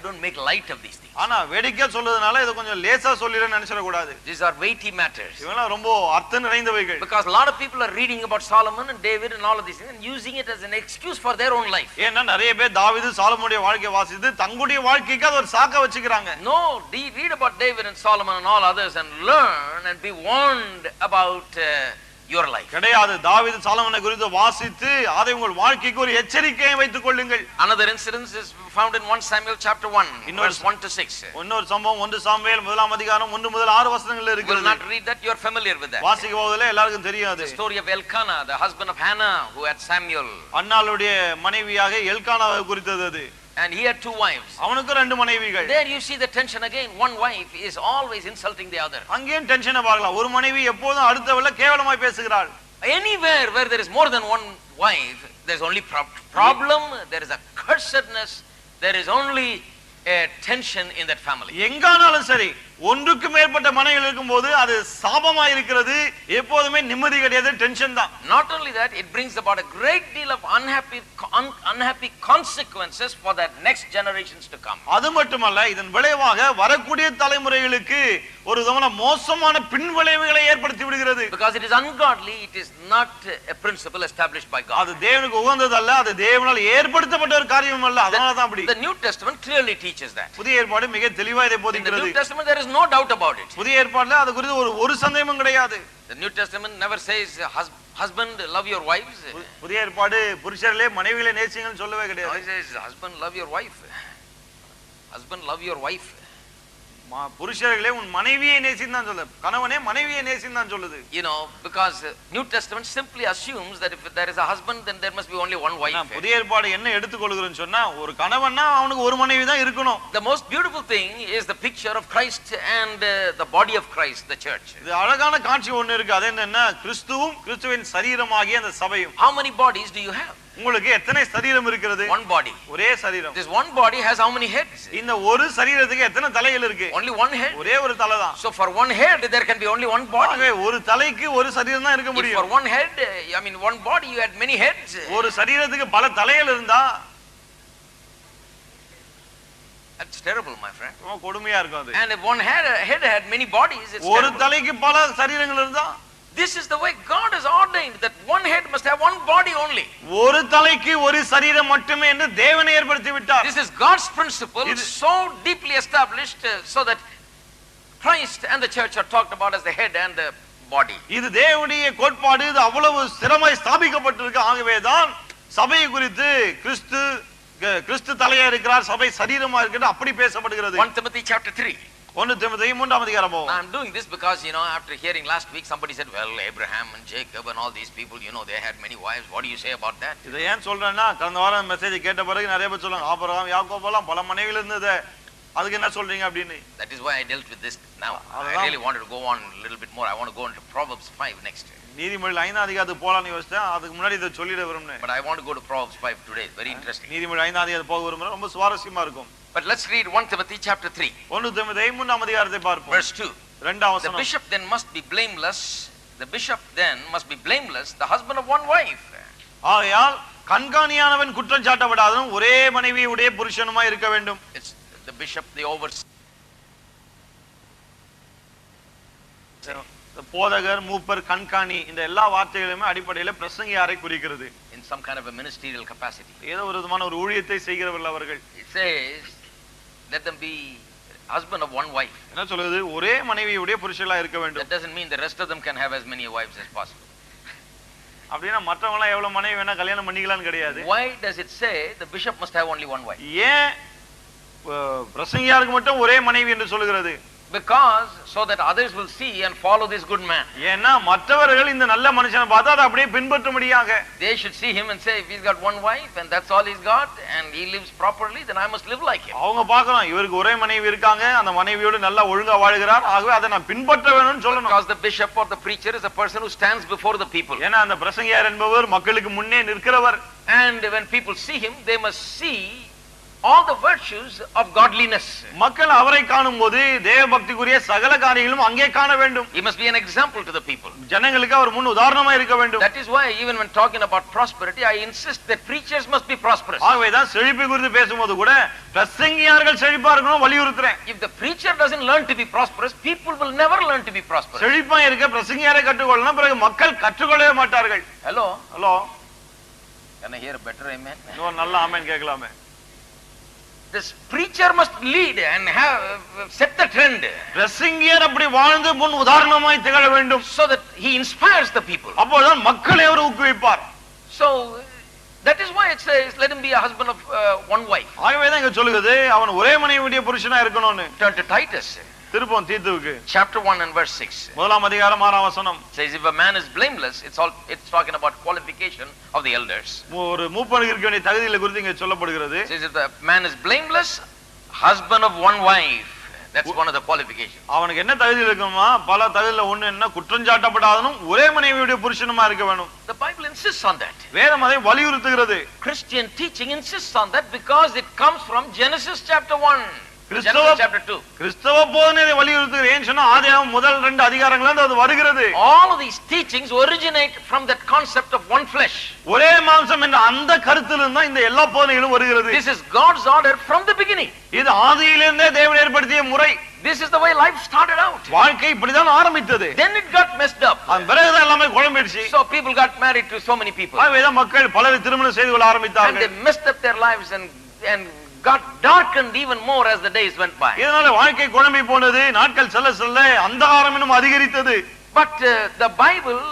don't make light of these things. ஆனா வேடிக்கையா சொல்றதுனால இத கொஞ்சம் லேசா சொல்லிரேன்னு நினைச்சிர கூடாது. These are weighty matters. இதெல்லாம் ரொம்ப அர்த்தம் நிறைந்தவைகள். Because a lot of people are reading about Solomon and David and all of these things and using it as an excuse for their own life. ஏன்னா நிறைய பேர் தாவீது சாலமோனுடைய வாழ்க்கையை வாசித்து தங்களுடைய வாழ்க்கைக்கு அது ஒரு சாக்கா வச்சுக்கிறாங்க. No, read about David and Solomon and all others and learn and be warned about your life. கிடையாது, தாவீது சாலமோனை குறித்து வாசித்து அதை உங்கள் வாழ்க்கைக்கு ஒரு எச்சரிக்கையை வைத்துக் கொள்ளுங்கள். Another incident is found in 1 Samuel chapter 1 verse 1 to 6. இன்னொரு சம்பவம் 1 சாமுவேல் 1ஆம் அதிகாரம் 1 முதல் 6 வசனங்கள்ல You இருக்குது. will not read that, you are familiar with that. வாசிக்க போவதிலே எல்லாருக்கும் தெரியும் அது. The story of Elkanah, the husband of Hannah who had Samuel. அன்னாளுடைய மனைவியாக எல்கானாவை குறித்தது அது. And he had 2 wives. அவனுக்கு 2 மனைவிகள். There you see the tension again. One wife is always insulting the other. அங்கேயும் டென்ஷனை பார்க்கலாம். ஒரு மனைவி எப்போதும் அடுத்தவளை கேவலமாய் பேசுகிறாள். Anywhere where there is more than one wife, there is only problem, there is a cursedness, there is only a tension in that family. எங்கானாலும் சரி, ஒன்றுக்கு மேற்பட்ட மனைவிகள் இருக்கும்போது அது சாபமா இருக்கிறது. எப்போதுமே நிம்மதி கிடையாது, டென்ஷன் தான். Not only that, it brings about a great deal of unhappy consequences for that next generations to come. அது மட்டுமல்ல, இதன் விளைவாக வரக்கூடிய தலைமுறைகளுக்கு ஒரு விதமான மோசமான பின்விளைவுகளை ஏற்படுத்தி விடுகிறது. Because it is ungodly, it is not a principle established by God. அது தேவனுக்கு உகந்தது அல்ல, அது தேவனால் ஏற்படுத்தப்பட்ட ஒரு காரியம் அல்ல. அதனால தான் அப்படி. The New Testament clearly teaches that. புதிய ஏற்பாடு மிக தெளிவா இதை போதிக்கிறது. In the New Testament there is no doubt about it. புதிய ஏற்பாடுல அது குறித்து ஒரு சந்தேகமும் கிடையாது. The New Testament never says husband love your wives. புதிய ஏற்பாடு புருஷர்களே மனைவிகளை நேசிங்கன்னு சொல்லவே கிடையாது. It says husband love your wife. Husband love your wife. புருஷர்களே உன் மனைவியை நேசின்னு தான் சொல்லுது. கணவனே மனைவியை நேசின்னு தான் சொல்லுது. You know, because New Testament simply assumes that if there is a husband then there must be only one wife. புதிய ஏற்பாடு என்ன எடுத்துக்கொள்கிறேன்னு சொன்னா, ஒரு கணவன்னா அவனுக்கு ஒரு மனைவி தான் இருக்கணும். The most beautiful thing is the picture of Christ and the body of Christ, the church. இது அழகான காட்சி ஒன்னு இருக்கு. அது என்னன்னா, கிறிஸ்துவும் கிறிஸ்துவின் சரீரமாகிய அந்த சபையும். How many bodies do you have? உங்களுக்கு எத்தனை சரீரம் இருக்கிறது? One body. ஒரே சரீரம். This one body has how many heads? இந்த ஒரு சரீரத்துக்கு எத்தனை தலைகள் இருக்கு? Only one head. ஒரே ஒரு தலை தான். So for one head there can be only one body. ஆகவே ஒரு தலைக்கு ஒரு சரீரம் தான் இருக்க முடியும். For one head, I mean one body you had many heads. ஒரு சரீரத்துக்கு பல தலைகள் இருந்தா that's terrible, my friend. ரொம்ப கொடுமையா இருக்கும் அது. And if one head had many bodies, it's ஒரு terrible. தலைக்கு பல சரீரங்கள் இருந்தா, this is the way God has ordained that one head must have one body only. ஒரு தலைக்கு ஒரு சரீரம் மட்டுமே என்று தேவன் ஏற்படுத்தி விட்டார். This is God's principle, so deeply established so that Christ and the church are talked about as the head and the body. இது தேவனுடைய கோட்பாடு. இது அவ்வளவு ஸ்திரமாய் ஸ்தாபிக்கப்பட்டிருக்கு. ஆகவேதான் சபை குறித்து கிறிஸ்து தலையா இருக்கிறார், சபை சரீரமா இருக்கிறது அப்படி பேசப்படுகிறது. 1 Timothy chapter 3. 1 தீமோத்தேயு 3ஆம் அதிகாரம். I'm doing this because, you know, after hearing last week somebody said, well, Abraham and Jacob and all these people, you know, they had many wives. What do you say about that? இதை ஏன் சொல்றேன்னா, கடந்த வாரம் message கேட்ட பிறகு நிறைய பேர் சொல்றாங்க, ஆபிரகாம் யாக்கோபு எல்லாம் பல மனைவிகள் இருந்தது, அதுக்கு என்ன சொல்றீங்க அப்படின்னு. That is why I dealt with this now. I really wanted to go on a little bit more. I want to go into Proverbs 5 next. நீதிமொழிகள் 5ஆம் அதிகாரத்துக்கு போலாம்னு யோசிச்சேன். அதுக்கு முன்னாடி இதை சொல்லிட விரும்புறேன். But I want to go to Proverbs 5 today. Very interesting. நீதிமொழிகள் 5ஆம் அதிகாரத்துக்கு போக விரும்புறேன். ரொம்ப சுவாரஸ்யமா இருக்கும். But let's read 1 Timothy chapter 3. 1 தீமோத்தேயு 3ஆம் அதிகாரத்தை பார்ப்போம். Verse 2. 2ஆம் The வசனம். bishop then must be blameless. The bishop then must be blameless, the husband of one wife. ஆகையால் கண்காணியானவன் குற்றம் சாட்டப்படாதவன் ஒரே மனைவியுடைய புருஷனுமாய் இருக்க வேண்டும். It's the bishop, the overseer. போதகர், மூப்பர், கண்காணி, இந்த எல்லா வார்த்தைகளுமே அடிப்படையில் பிரசங்கியாரை குறிக்கிறது. In some kind of a ministerial capacity. ஏதோ ஒரு விதமான ஒரு ஊழியத்தை செய்கிறவர்கள் அவர்கள். It says, let them be husband of one wife. என்ன சொல்லுது? ஒரே மனைவியுடைய புருஷனா இருக்க வேண்டும். That doesn't mean the rest of them can have as many wives as possible. அப்படினா மற்றவங்க எல்லாம் எவ்வளவு மனைவி வேணா கல்யாணம் பண்ணிக்கலாம்னு கிடையாது. Why does it say the bishop must have only one wife? ஏன் பிரசங்கியாருக்கு மட்டும் ஒரே மனைவி என்று சொல்கிறது? Because so that others will see and follow this good man. ஏன்னா மற்றவர்கள் இந்த நல்ல மனுஷனை பார்த்தா அதை அப்படியே பின்பற்றும்படியாக. They should see him and say, if he's got one wife and that's all he's got and he lives properly, then I must live like him. அவங்க பார்க்கணும், இவருக்கு ஒரே மனைவி இருக்காங்க, அந்த மனைவியோடு நல்லா ஒழுங்கா வாழ்கிறார், ஆகவே அதை நான் பின்பற்ற வேணும்னு சொல்லணும். Because the bishop or the preacher is a person who stands before the people. ஏன்னா அந்த பிரசங்கியார் என்பவர் மக்களுக்கு முன்னே நிற்கிறவர். And when people see him, they must see all the virtues of godliness. மக்கள் அவரை காணும்போது தேவபக்திக்குரிய சகல காரியங்களும் அங்கே காண வேண்டும். He must be an example to the people. ஜனங்களுக்கு அவர் முன் உதாரணமா இருக்க வேண்டும். That is why even when talking about prosperity, I insist that preachers must be prosperous. ஆகவே தான் செழிப்பு குறித்து பேசும்போது கூட பிரசங்கியார்கள் செழிப்பா இருக்கணும் வலியுறுத்துறேன். If the preacher doesn't learn to be prosperous, people will never learn to be prosperous. செழிப்பா இருக்க பிரசங்கியாரை கற்றுக்கொள்ளணும், பிறகு மக்கள் கற்றுக்கொள்ளவே மாட்டார்கள். Hello. Can I hear a better amen? இன்னொரு நல்ல ஆமென் கேட்கலாமே. This preacher must lead and have set the trend. பிரசங்கியார் அப்படி வாழ்ந்து முன் உதாரணமாய் திகழ வேண்டும். So that he inspires the people. அப்போதான் மக்களை அவர் ஊக்குவிப்பார். So that is why it says let him be a husband of one wife. ஆகவே தான் இங்க சொல்லுது அவன் ஒரே மனைவியுடைய புருஷனா இருக்கணும்னு. Turn to Titus. திருப்பம் தீத்துவுக்கு chapter 1 and verse 6. முதலாம் அதிகாரம் 6ஆம் வசனம் Says if a man is blameless, it's talking about qualification of the elders. ஒரு மூப்பனுக்கு இருக்க வேண்டிய தகுதிகளை குறித்து இங்கே சொல்லப்படுகிறது. Says if the man is blameless, husband of one wife, that's one of the qualifications. அவனுக்கு என்ன தகுதி இருக்குமா? பல தகுதியில ஒண்ணு என்ன, குற்றஞ்சாட்டப்படாதனும் ஒரே மனைவியுடைய புருஷனுமா இருக்க வேணும். The Bible insists on that. வேதம் அதை வலியுறுத்துகிறது. Christian teaching insists on that because it comes from Genesis chapter 1. கிறிஸ்தவ chapter 2. கிறிஸ்தவ போதனை வலியுறுத்துகிறது. ஏன் சொன்னா ஆதியாகமம் முதல் 2 அதிகாரங்கள்ல அது வருகிறது. All of these teachings originate from that concept of one flesh. ஒரே மாம்சம் என்ற அந்த கருத்திலிருந்து தான் இந்த எல்லா போதனைகளும் வருகிறது. This is God's order from the beginning. இது ஆதியிலிருந்தே தேவன் ஏற்படுத்திய முறை. This is the way life started out. வாழ்க்கை இப்படிதான் ஆரம்பித்தது. Then it got messed up. அந்த பிறகுதான் எல்லாமே குழம்பிடுச்சு. So people got married to so many people. ஆகவே மக்கள் பலரை திருமணம் செய்து கொள்ள ஆரம்பித்தார்கள். And they messed up their lives and got darkened even more as the days went by. இதனால வாழ்க்கை குழம்பி போனது. நாட்கள் செல்ல செல்ல அந்தகாரம் இன்னும் அதிகரித்தது. But the Bible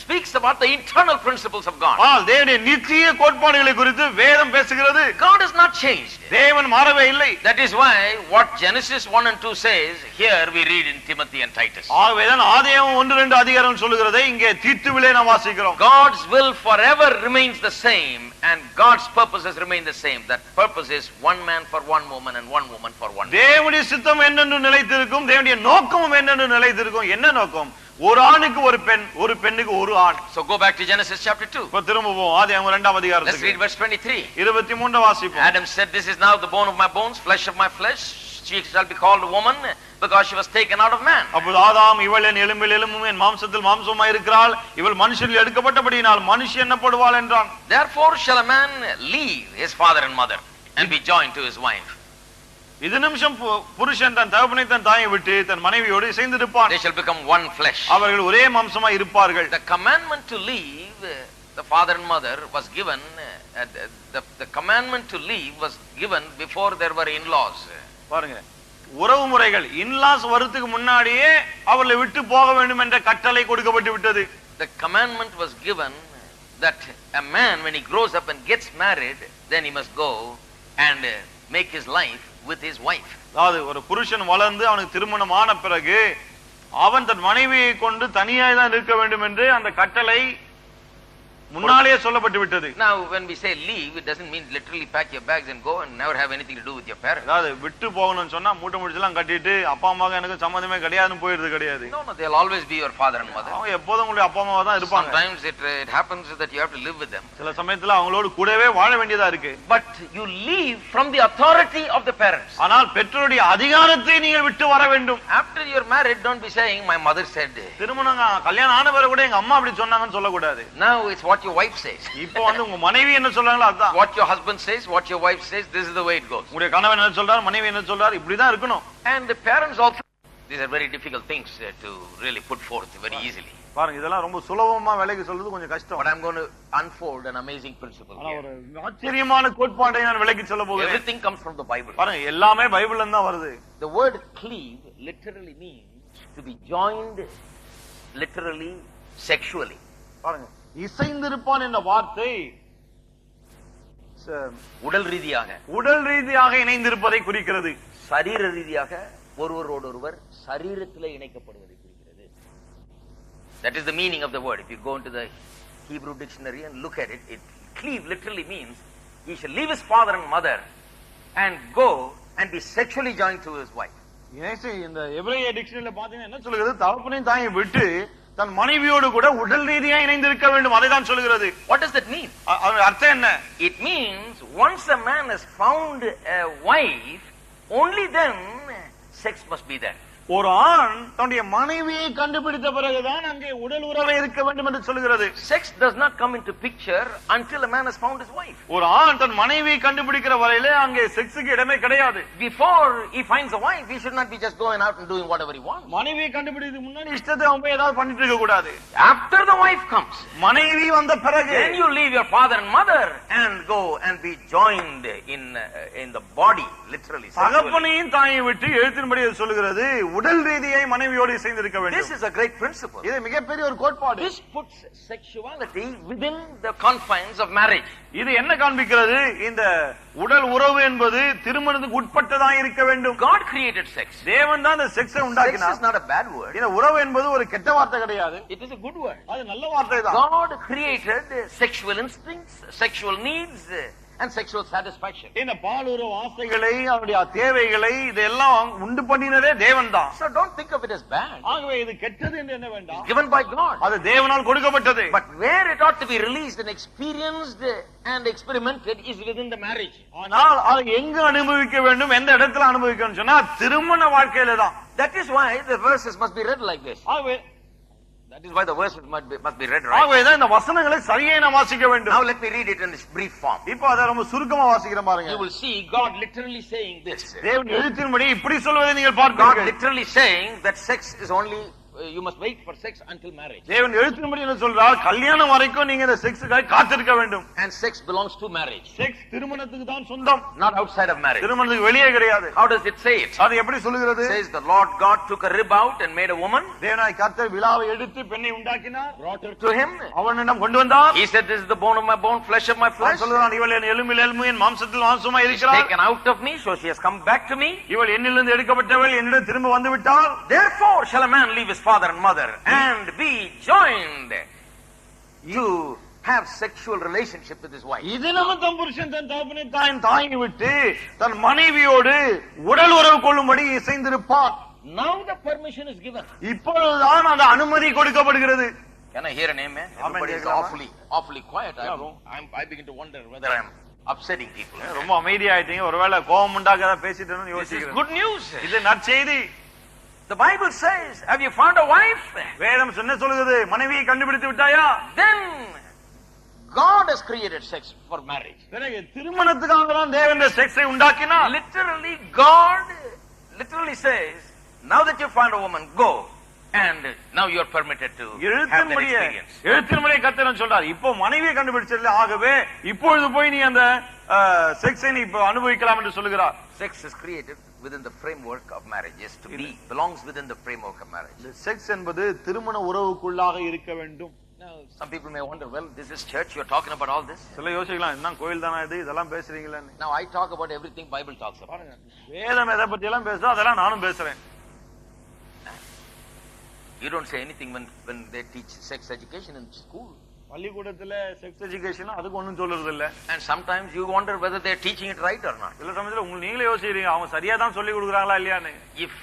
speaks about the eternal principles of God. தேவனுடைய நித்திய கோட்பாடுகளை குறித்து வேதம் பேசுகிறது. God has not changed. தேவன் மாறவே இல்லை. That is why what Genesis 1 and 2 says, here we read in Timothy and Titus. ஆகவேதான் ஆதியாகமம் 1-2 அதிகாரம் சொல்லுகிறதை இங்கே தீத்துவிலே நாம் வாசிக்கிறோம். God's will forever remains the same and God's purposes remain the same. That purpose is one man for one woman and one woman for one man. தேவனுடைய சித்தம் என்னென்று நிலைத்திருக்கும், தேவனுடைய நோக்கமும் என்னென்று நிலைத்திருக்கும். என்ன நோக்கம்? ஒரு ஆணுக்கு ஒரு பெண், ஒரு பெண்ணுக்கு ஒரு ஆண். So go back to Genesis chapter 2. இப்ப திரும்பவும் ஆதியாகமம் 2ஆம் அதிகாரத்துக்கு. Let's read verse 23. 23 வாசிப்போம். Adam said, this is now the bone of my bones, flesh of my flesh. She shall be called a woman because she was taken out of man. அப்பொழுது ஆதாம், இவள் என் எலும்பில் எலும்பும் என் மாம்சத்தில் மாம்சமாய் இருக்கிறாள், இவள் மனுஷனில் எடுக்கப்பட்டபடியினால் மனுஷி என்னப்படுவாள் என்றான். Therefore shall a man leave his father and mother and be joined to his wife. இது நிமிஷம் புருஷன் தன் தகப்பனை தன் தாயை விட்டு தன் மனைவியோடு இணைந்திருப்பான். They shall become one flesh. அவர்கள் ஒரே மாம்சமாய் இருப்பார்கள். The commandment to leave the father and mother was given the commandment to leave was given before there were in-laws. பாருங்க, உறவு முறைகள் இன்லாஸ் வரதுக்கு முன்னாடியே அவர்களை விட்டு போக வேண்டும் என்ற கட்டளை கொடுக்கப்பட்டு விட்டது. The commandment was given that a man when he grows up and gets married, then he must go and make his life with his wife. அதாவது ஒரு புருஷன் வளர்ந்து அவனுக்கு திருமணம் ஆன பிறகு அவன் தன் மனைவியை கொண்டு தனியாய் தான் இருக்க வேண்டும் என்று அந்த கட்டளை முன்னாலேயே சொல்லப்பட்டு விட்டது. Now when we say leave, it doesn't mean literally pack your bags and go and never have anything to do with your parents. அதாவது விட்டு போகணும்னு சொன்னா மூட்டை முடிச்செல்லாம் கட்டிட்டு அப்பா அம்மாக்கு எனக்கு சம்பந்தமே கிடையாதுன்னு போயிடுறது கிடையாது. No, they'll always be your father and mother. அவங்க எப்போதும் உங்களுடைய அப்பா அம்மாவா தான் இருப்பாங்க. Sometimes it happens that you have to live with them. சில சமயத்துல அவங்களோடு கூடவே வாழ வேண்டியதா இருக்கு. But you leave from the authority of the parents. ஆனால் பெற்றோருடைய அதிகாரத்தை நீங்கள் விட்டு வர வேண்டும். After you're married, don't be saying my mother said. திருமணம் கல்யாணம் ஆன பிறகு கூட எங்க அம்மா அப்படி சொன்னாங்கன்னு சொல்லக்கூடாது. Now it's what your wife says. இப்போ உங்க மனைவி என்ன சொல்றாங்களோ அதான். What your husband says, what your wife says, this is the way it goes. உங்களுடைய கணவன் என்ன சொல்றாரு, மனைவி என்ன சொல்றாரு, இப்படி தான் இருக்கணும். And the parents also, these are very difficult things to really put forth very easily. பாருங்க, இதெல்லாம் ரொம்ப சுலபமா விலைக்கு சொல்றது கொஞ்சம் கஷ்டம். But I'm going to unfold an amazing principle here. ஒரு ஆச்சரியமான கோட்பாட்டை நான் விலைக்கு சொல்ல போகிறேன். Everything comes from the Bible. பாருங்க, எல்லாமே பைபிள்ல இருந்து தான் வருது. The word cleave literally means to be joined literally sexually. பாருங்க, இசைந்திருப்பான் என்ற வார்த்தை உடல் ரீதியாக இணைந்திருப்பதை குறிக்கிறது. சரீர ரீதியாக ஒருவரோடொருவர் சரீரத்திலே இணைக்கப்படுவதை குறிக்கிறது. That is the meaning of the word. If you go into the Hebrew dictionary and look at it, cleave literally means he shall leave his father and mother and go and be sexually joined to his wife. இந்த எபிரேய டிக்ஷனரியில பாத்தீங்கன்னா என்ன சொல்லுகிறது, தகப்பனையும் தாயையும் விட்டு தன் மனைவியோடு கூட உடல் ரீதியாக இணைந்திருக்க வேண்டும். அதை தான் சொல்லுகிறது. What does that mean? அர்த்தம் என்ன? It means once a man has found a wife, only then sex must be there. ஒரு ஆண் தன்னுடைய மனைவியை கண்டுபிடித்த பிறகுதான் அங்கே உடல் உறவை இருக்க வேண்டும் என்று சொல்கிறது. Sex does not come into picture until a man has found his wife. ஒரு ஆண் தன் மனைவியை கண்டுபிடிக்கிற வரையிலே அங்கே செக்ஸுக்கு இடமே கிடையாது. Before he finds a wife, he should not be just going out and doing whatever he wants. மனைவியை கண்டுபிடிக்கிறதுக்கு முன்னாடி இஷ்டத்தை அவன் போய் ஏதாவது பண்ணிட்டு இருக்க கூடாது. After the wife comes, மனைவி வந்த பிறகு, then you leave your father and mother and go and be joined in the body, literally. தகப்பனையும் தாயை விட்டு எழுத்தின்படி சொல்லுகிறது, உடல் ரீதியாய் மனைவியோடு இசைந்திருக்க வேண்டும். This is a great principle. இது மிகப்பெரிய ஒரு கோட்பாடு. This puts sexuality within the confines of marriage. இது என்ன காண்பிக்கிறது? இந்த உடல் உறவு என்பது திருமணத்துக்கு உட்பட்டதாக இருக்க வேண்டும். God created sex. தேவன் தான் இந்த செக்ஸை உண்டாக்கினார். Sex is not a bad word. இந்த உறவு என்பது ஒரு கெட்ட வார்த்தை கிடையாது. It is a good word. அது நல்ல வார்த்தை தான். God created sexual instincts, sexual needs and sexual satisfaction. இந்த பாலுறவு ஆசைகளை, அவருடைய தேவைகளை இதெல்லாம் உண்டு பண்ணினதே தேவன் தான். So don't think of it as bad. ஆகவே இது கெட்டது என்று என்ன வேண்டாம். Given by God. அது தேவனால் கொடுக்கப்பட்டது. But where it ought to be released and experienced and experimented is within the marriage. ஆனால் அதை எங்க அனுபவிக்க வேண்டும், எந்த இடத்துல அனுபவிக்கணும் சொன்னா திருமண வாழ்க்கையில தான். That is why the verses must be read like this. ஆகவே That is why the verses must be read right. ஆகவே தான் இந்த வசனங்களை சரியாக நாம் வாசிக்க வேண்டும். Now let me read it in this brief form. இப்போ அத ரொம்ப சுருக்கமா வாசிக்கிறேன் பாருங்க. You will see God literally saying this. தேவன் எழுத்தின்படி இப்படி சொல்வதை நீங்கள் God பார்க்கிறீர்கள். literally saying that sex is only you must wait for sex until marriage. தேவன் எழுத்தின்படி என்ன சொல்றார்? கல்யாணம் வரைக்கும் நீங்க இந்த செக்ஸ்க்காக காத்திருக்க வேண்டும். And sex belongs to marriage. Sex திருமணத்துக்கு தான் சொந்தம், not outside of marriage. திருமணத்துக்கு வெளியே கிடையாது. How does it say it? அது எப்படி சொல்லுகிறது? Says the Lord God took a rib out and made a woman, தேவனாய் கர்த்தர் விலாவை எடுத்து பெண்ணை உண்டாக்கினார், brought her to him. அவனிடம் கொண்டு வந்தார். He said, this is the bone of my bone, flesh of my flesh. சொல்றான், இவள் என் எலும்பில் எலும்பு, என் மாம்சத்தில் மாம்சமாய் She's இருக்கிறாள். taken out of me, so she has come back to me. இவள் என்னிலிருந்து எடுக்கப்பட்டவள், என்னிடம் திரும்ப வந்து விட்டாள். Therefore shall a man leave his father and mother and be joined. You have sexual relationship with his wife. இது நிமித்தம் புருஷன் தன் தகப்பனை தாயை விட்டு தன் மனைவியோடு உடல் உறவு கொள்ளும்படி இசைந்திருப்பான். Now the permission is given. இப்பொழுதுதான் அந்த அனுமதி கொடுக்கப்படுகிறது. Can I hear an amen? Everybody is awfully quiet. I begin to wonder whether I am upsetting people. ரொம்ப அமைதியாயிட்டீங்க. ஒருவேளை கோபம் உண்டாக்கதா பேசிட்டேன்னு யோசிக்கிறேன். Good news. இது நற்செய்தி. The Bible says, have you found a wife? வேதம் என்ன சொல்லுகிறது? மனைவியை கண்டுபிடித்து விட்டாயா? Then God has created sex for marriage. பிறகு திருமணத்துக்காக தான் தேவன் இந்த செக்ஸை உண்டாக்கினார். Literally God literally says, now that you found a woman, go. And now you are permitted to have that experience. எழுத்தின்படியே கர்த்தர் சொல்றார், இப்போ மனைவியை கண்டுபிடிச்சல, ஆகவே இப்பொழுது போய் நீ அந்த செக்ஸை நீ இப்போ அனுபவிக்கலாம் என்று சொல்லுகிறார். Sex is created within the framework of marriage. Yes, to be belongs within the framework of marriage. Sex என்பது திருமண உறவுக்குள்ளாக இருக்க வேண்டும். Now some people may wonder, well, this is church, you are talking about all this. சில யோசிக்கலாம், என்ன கோயில் தானா இது, இதெல்லாம் பேசுறீங்களா? Now I talk about everything Bible talks about. வேதம் எதை பத்தி எல்லாம் பேசுதோ அதெல்லாம் நானும் பேசுறேன். You don't say anything when they teach sex education in school. பள்ளிக்கூடத்துல செக்ஸ் எஜுகேஷன் அதுக்கு ஒண்ணும் சொல்றது இல்ல. And sometimes you wonder whether they are teaching it right or not. சில சமயத்துல நீங்களே யோசிக்கிறீங்க, அவங்க சரியா தான் சொல்லி கொடுக்குறாங்களா இல்லையான்னு. If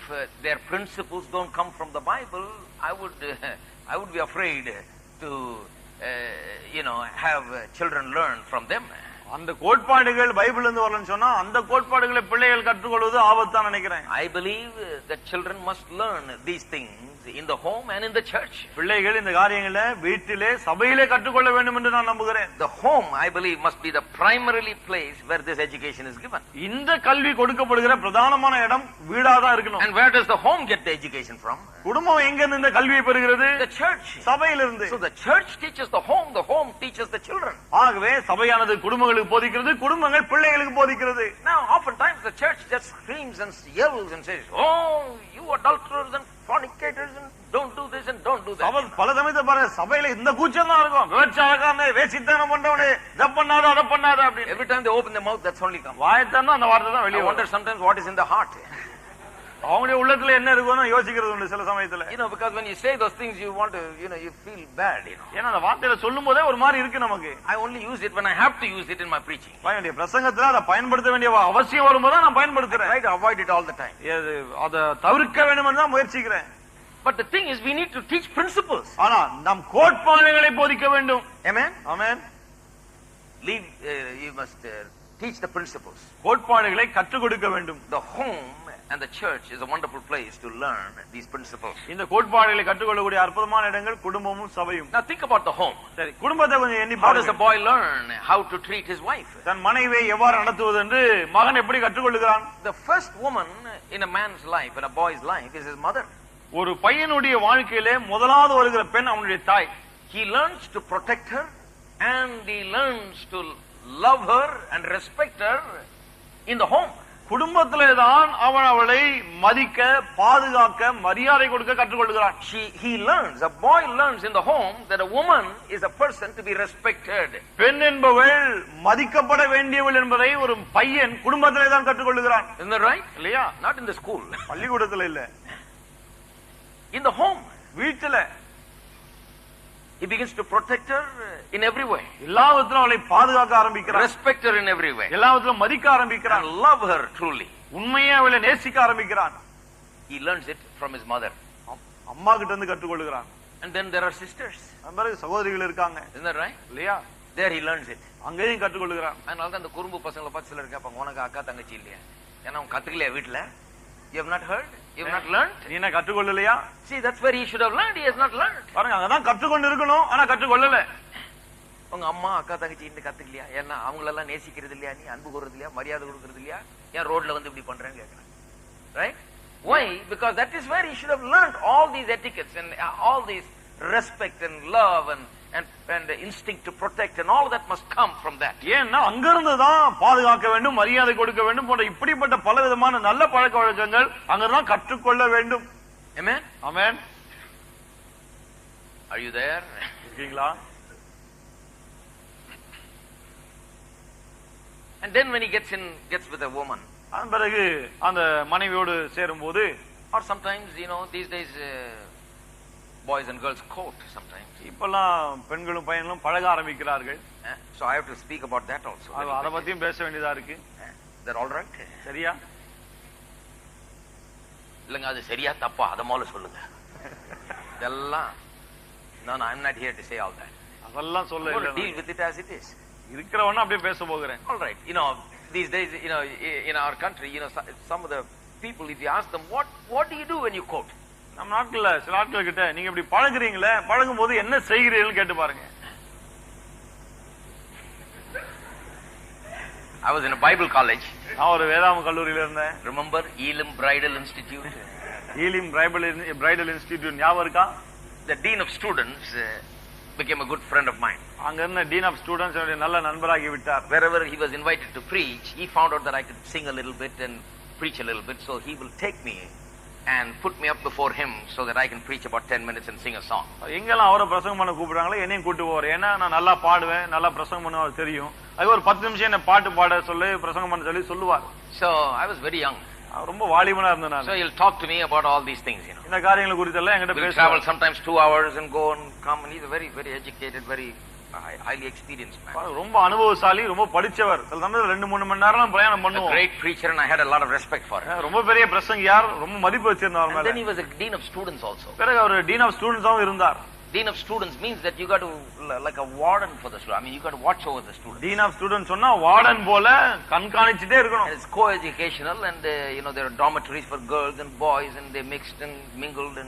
their principles don't come from the Bible, I would be afraid to have children learn from them. அந்த கோட்பாடுகள் பைபிள்ல இருந்து வரலன்னு சொன்னா அந்த கோட்பாடுகளை பிள்ளைகள் கற்றுக்கொள்வது ஆபத்தான் நினைக்கிறேன். I believe that children must learn these things in the home and in the church. பிள்ளைகள் இந்த காரியங்களை வீட்டிலே சபையிலே கற்றுக்கொள்ள வேண்டும் என்று நான் நம்புகிறேன். The home, I believe, must be the primarily place where this education is given. இந்த கல்வி கொடுக்கப்படுகிற பிரதானமான இடம் வீடாதான் இருக்கணும். And where does the home get the education from? குடும்பம் எங்க இருந்து இந்த கல்வியை பெறுகிறது? The church. சபையிலிருந்து. So the church teaches the home teaches the children. ஆகவே சபையானது குடும்பங்களுக்கு போதிக்கிறது, குடும்பங்கள் பிள்ளைகளுக்கு போதிக்கிறது. Now oftentimes the church just screams and yells and says, oh, you adulterers and fornicators, and don't do this and don't do that. பல சமயத்துல பாரு, சபையில இந்த கூச்சம் தான் இருக்கும். விபச்சாரக்காரனே, வேசித்தனம் பண்றவனே, இத பண்ணாத அத பண்ணாத அப்படி. Every time they open their mouth, that's only comes. வாயத்தான அந்த வார்த்தை தான் வெளியே வரும். I wonder sometimes what is in the heart. அவங்களுடைய உள்ளத்துல என்ன இருக்குன்னு யோசிக்கிறது உண்டு சில சமயத்துல. Because when you say those things, you want to, you feel bad, ஏன்னா அந்த வார்த்தையில சொல்லும்போதே ஒரு மாதிரி இருக்கு நமக்கு. I only use it when I have to use it in my preaching. என்னுடைய பிரசங்கத்துல அதை பயன்படுத்த வேண்டிய அவசியம் வரும்போது நான் பயன்படுத்துறேன். I try to avoid it all the time. அதை தவிர்க்க வேண்டும் என்று தான் முயற்சிக்கிறேன். But the thing is, we need to teach principles. ஆனா நம் கோட்பாடுகளை போதிக்க வேண்டும். Amen. Amen. You must teach the principles. கோட்பாடுகளை கற்றுக் கொடுக்க வேண்டும். The home and the church is a wonderful place to learn these principles. இந்த கோட்பாடுகளை கற்றுக்கொள்ளக்கூடிய அற்புதமான இடங்கள் குடும்பமும் சபையும். Now think about the home. சரி, குடும்பத்தை கொஞ்சம் எண்ணி பாருங்க. How does பாருங்க. a boy learn how to treat his wife? தன் மனைவியை எவ்வாறு நடத்துவது என்று மகன் எப்படி கற்றுக்கொள்கிறான்? The first woman in a man's life, in a boy's life, is his mother. ஒரு பையனுடைய வாழ்க்கையிலே முதலாவது வருகிற பெண் அவனுடைய தாய். He learns to protect her and he learns to love her and respect her in the home. குடும்பத்திலே தான் அவன் அவளை மதிக்க, பாதுகாக்க, மரியாதை கொடுக்க கற்றுக்கொள்கிறான். He learns, a boy learns in the home that a woman is a person to be respected. பெண் என்பவள் மதிக்கப்பட வேண்டியவள் என்பதை ஒரு பையன் குடும்பத்திலே தான் கற்றுக்கொள்கிறான். Isn't that right? இல்லையா? Not in the school. பள்ளிக்கூடத்துல இல்ல, in the home. வீட்டுல. He begins to protect her in every way. எல்லாவற்றிலும் அவளை பாதுகாக்க ஆரம்பிக்கிறான். Respect her in every way. எல்லாவற்றிலும் மதிக்க ஆரம்பிக்கிறான். And love her truly. உண்மையே அவளை நேசிக்க ஆரம்பிக்கிறான். He learns it from his mother. அம்மா கிட்ட இருந்து கற்றுக்கொள்கிறான். And then there are sisters. அந்த சகோதரிகள் இருக்காங்க. Isn't that right? இல்லையா? There he learns it. அங்கேயும் கற்றுக்கொள்கிறான். அதனால தான் அந்த குறும்பு பசங்களை பார்த்து சிலர் கேட்பாங்க, உனக்கு அக்கா தங்கச்சி இல்லையா? ஏன்னா அவன் கத்துக்கலையா வீட்டுல? You have not heard? You have not learned? நீ என்ன கற்றுக்கொள்ளலையா? See, that's where he should have learned. He has not learned. பாருங்க, அங்கதான் கற்றுக்கொண்டு இருக்கணும், ஆனா கற்றுக்கொள்ளல. உங்க அம்மா அக்கா தங்கச்சி இன்னும் கத்துக்கலையா? ஏன்னா அவங்களெல்லாம் நேசிக்கிறது இல்லையா? நீ அன்பு கூறுறது இல்லையா? மரியாதை கொடுக்கறது இல்லையா? ஏன் ரோட்ல வந்து இப்படி பண்றேன்னு கேட்கிறேன். Right? Why? Because that is where he should have learned all these etiquettes and all these respect and love and instinct to protect and all that must come from that. ஏன்னா அங்கிருந்து தான் பாதுகாக்க வேண்டும், மரியாதை கொடுக்க வேண்டும் போன்ற இப்படிப்பட்ட பல விதமான நல்ல பழக்க வழக்கங்கள் அங்கதான் கற்றுக்கொள்ள வேண்டும். Amen? Amen. Are you there? இருக்கீங்களா? And then when he gets with a woman, அதன் பிறகு அந்த மனைவியோடு சேரும்போது, or sometimes these days boys and girls court sometimes. இப்பெல்லாம் பெண்களும் பையன்களும் பழக ஆரம்பிக்கிறார்கள். So I have to speak about that also. அத பத்தியும் பேச வேண்டியதா இருக்கு. That all right? சரியா? இல்லங்க அது சரியா தப்பா அத முதல்ல சொல்லுங்க. இதெல்லாம் No, I'm not here to say all that. அதெல்லாம் சொல்ல இல்ல. Deal with it as it is. இருக்கிறவன அப்படியே பேச போகிறேன். All right. These days, in our country, some of the people, if you ask them, what do you do when you court? நம்ம நாட்டுல சில ஆட்கள் கிட்ட நீங்க இப்படி பழகுறீங்களே, பழகும் போது என்ன செய்கிறீர்கள் கேட்டு பாருங்க. I was in a Bible college. நான் ஒரு வேதாம கல்லூரியில இருந்தேன். Remember Elim Bridal Institute? Elim Bridal Institute ஞாபகம் இருக்கா? The dean of students became a good friend of mine. அங்க இருந்த dean of students என்னுடைய நல்ல நண்பராகி விட்டார். Wherever he was invited to preach, he found out that I could sing a little bit and preach a little bit, so he will take me and put me up before him so that I can preach about 10 minutes and sing a song. எங்கெல்லாம் அவரை பிரசங்கம் பண்ண கூப்பிடுறாங்களோ என்னையும் கூட்டி போவார். ஏன்னா நான் நல்லா பாடுவேன், நல்லா பிரசங்கம் பண்ண தெரியும். அது ஒரு 10 நிமிஷம் என்ன பாட்டு பாட சொல்லி பிரசங்கம் பண்ண சொல்லி சொல்லுவார். So I was very young. ரொம்ப வாலிபனா இருந்தேன் நான். So he'll talk to me about all these things, இந்த காரியங்களை குறித்து எல்லாம் என்கிட்ட பேசுவார். Travel sometimes 2 hours and go and come, and he's a very very educated, very highly experienced man. ரொம்ப அனுபவசாலி, ரொம்ப படிச்சவர். சில சமயத்துல 2-3 மணி நேரம் பிரயாணம் பண்ணுவோம். A great preacher, and I had a lot of respect for him. ரொம்ப பெரிய பிரசங்கியார், ரொம்ப மதிப்பு வச்சிருந்தார் மேல. And then he was a dean of students also. பிறகு அவர் dean of students ஆவும் இருந்தார். Dean of students means that you got to like a warden for the students. I mean, you got to watch over the students. Dean of students சொன்னா warden போல கண்காணிச்சிட்டே இருக்கணும். It's co-educational, and there are dormitories for girls and boys, and they mixed and mingled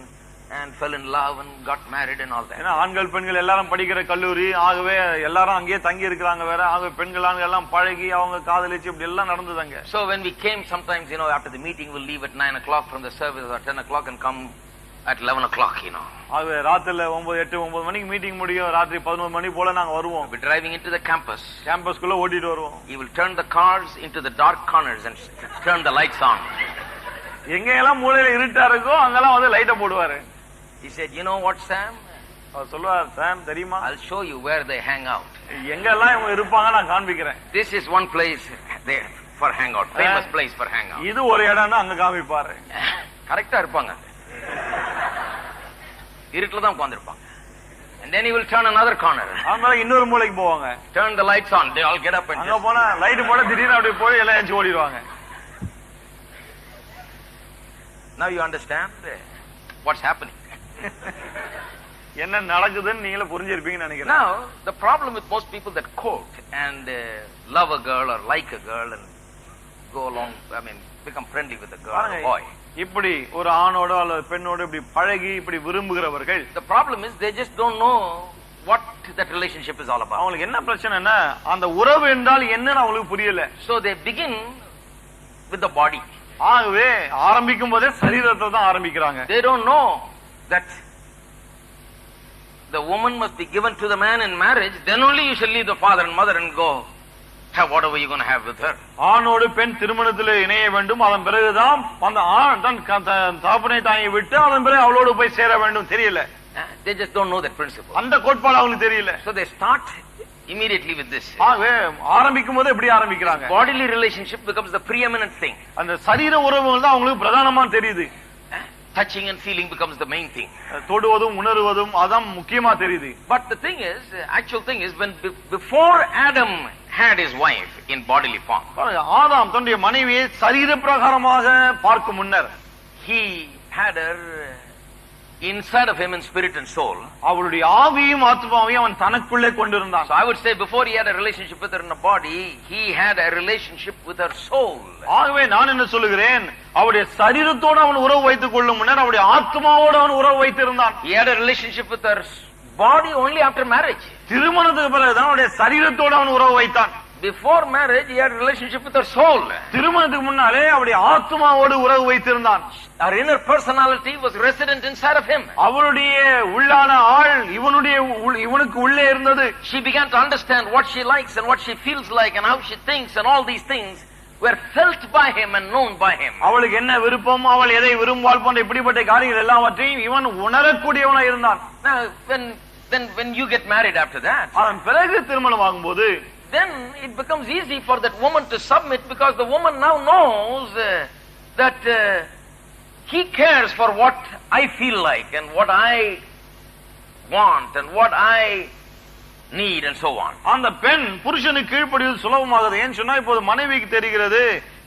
and fell in love and got married and all that. ஏன்னா ஆண்கள் பெண்கள் எல்லாரும் படிக்கிற கல்லூரி, ஆகவே எல்லாரும் அங்கேயே தங்கி இருக்கிறாங்க வேற. ஆகவே பெண்கள் ஆண்கள் எல்லாம் பழகி அவங்க காதலிச்சு இப்படி எல்லாம் நடந்துதாங்க. So when we came, sometimes after the meeting we'll leave at 9 o'clock from the service or 10 o'clock and come at 11 o'clock. ஆகவே ராத்திரில 9 மணிக்கு மீட்டிங் முடியும். ராத்திரி 11 மணி போல நாங்க வருவோம். We're driving into the campus. கேம்பஸ்க்குள்ள ஓட்டிட்டு வருவோம். He will turn the cars into the dark corners and turn the lights on. எங்க எல்லாம் மூலையில இருட்டா இருக்கோ அங்கெல்லாம் வந்து லைட்ட போடுவாரு. He said, "You know what, Sam?" அவர் சொல்வார், "சாம் தெரியுமா? I'll show you where they hang out. எங்க எல்லாம் இவங்க இருப்பாங்க நான் காண்பிக்கிறேன். This is one place there for hangout. Famous place for hangout." இது ஒரு இடம்னா அங்க காமிப்பாரு. கரெக்ட்டா இருப்பாங்க. இருட்டுல தான் உட்கார்ந்திருப்பாங்க. And then he will turn another corner. அவங்க இன்னொரு மூலைக்கு போவாங்க. Turn the lights on. They all get up and அங்க போனா லைட் போட திடீர்னு அப்படியே போய் எல்லாம் எஞ்சி ஓடிடுவாங்க. Now you understand what's happening. என்ன நடக்குதுன்னு நீங்களே புரிஞ்சிருப்பீங்கன்னு நினைக்கிறேன். Now the problem with most people that court and love a girl or like a girl and go along, become friendly with a girl or a boy. இப்படி ஒரு ஆணோட அல்லது பெண்ணோட இப்படி பழகி இப்படி விரும்புகிறவர்கள், the problem is they just don't know what that relationship is all about. அவங்களுக்கு என்ன பிரச்சனைன்னா அந்த உறவு என்றால் என்னன்னு அவங்களுக்கு புரியல. So they begin with the body. ஆகவே ஆரம்பிக்கும் போதே சரீரத்தை தான் ஆரம்பிக்கிறாங்க. They don't know that the woman must be given to the man in marriage, then only you shall leave the father and mother and go have whatever you're going to have with her. ஆணோடு பெண் திருமணத்தில் இணைய வேண்டும், அதன் பிறகுதான் அந்த ஆண் தன் தகப்பனை தாயை விட்டு அதன் பிறகு அவளோடு போய் சேர வேண்டும். தெரியல, They just don't know that principle. அந்த கோட்பாடு அவங்களுக்கு தெரியல. So they start immediately with this. ஆரம்பிக்கும் போது எப்படி ஆரம்பிக்கிறாங்க? Bodily relationship becomes the preeminent thing. அந்த சரீர உறவுகள் தான் அவங்களுக்கு பிரதானமா தெரியுது. Touching and feeling becomes the main thing. தொடுவதும் உணர்வதும் அதான் முக்கியமா தெரியுது. But the thing is, actual thing is, when before Adam had his wife in bodily form, ஆதாம் தன்னுடைய மனைவியை சரீர பிரகாரமாக பார்க்கும் முன்னர், he had her inside of him in spirit and soul. அவளுடைய ஆவியும் ஆத்மாவையும் அவன் தனக்குள்ளே கொண்டிருந்தான். So I would say before he had a relationship with her in a body, he had a relationship with her soul. ஆகவே நான் என்ன சொல்லுகிறேன், அவருடைய சரீரத்தோடு அவன் உறவு வைத்துக் கொள்ளும் முன்னர் அவருடைய ஆத்மாவோடு அவன் உறவு வைத்திருந்தான். He had a relationship with her body only after marriage. திருமணத்துக்கு பிறகுதான் அவருடைய சரீரத்தோடு அவன் உறவு வைத்தான். Before marriage, he had a relationship with her soul. திருமணத்துக்கு முன்னாலே அவருடைய ஆத்மாவோடு உறவு வைத்திருந்தான். Her inner personality was resident inside of him. அவருடைய உள்ளான ஆள் இவனுக்கு உள்ளே இருந்தது. She began to understand what she likes and what she feels like and how she thinks, and all these things were felt by him and known by him. அவளுக்கு என்ன விருப்பம், அவள் எதை விரும்புவாள் போன்ற இப்படிப்பட்ட காரியங்கள் எல்லாவற்றையும் இவன் உணரக்கூடியவனாய் இருந்தான். Now when you get married after that, அதன் பிறகு திருமணம் ஆகும்போது, then it becomes easy for that woman to submit, because the woman now knows that he cares for what I feel like and what I want and what I need and so on. அந்த பெண் புருஷனுக்கு கீழ்ப்படிவது சுலபமாகுது. ஏன் சொன்னா இப்போது மனைவிக்கு தெரிகிறது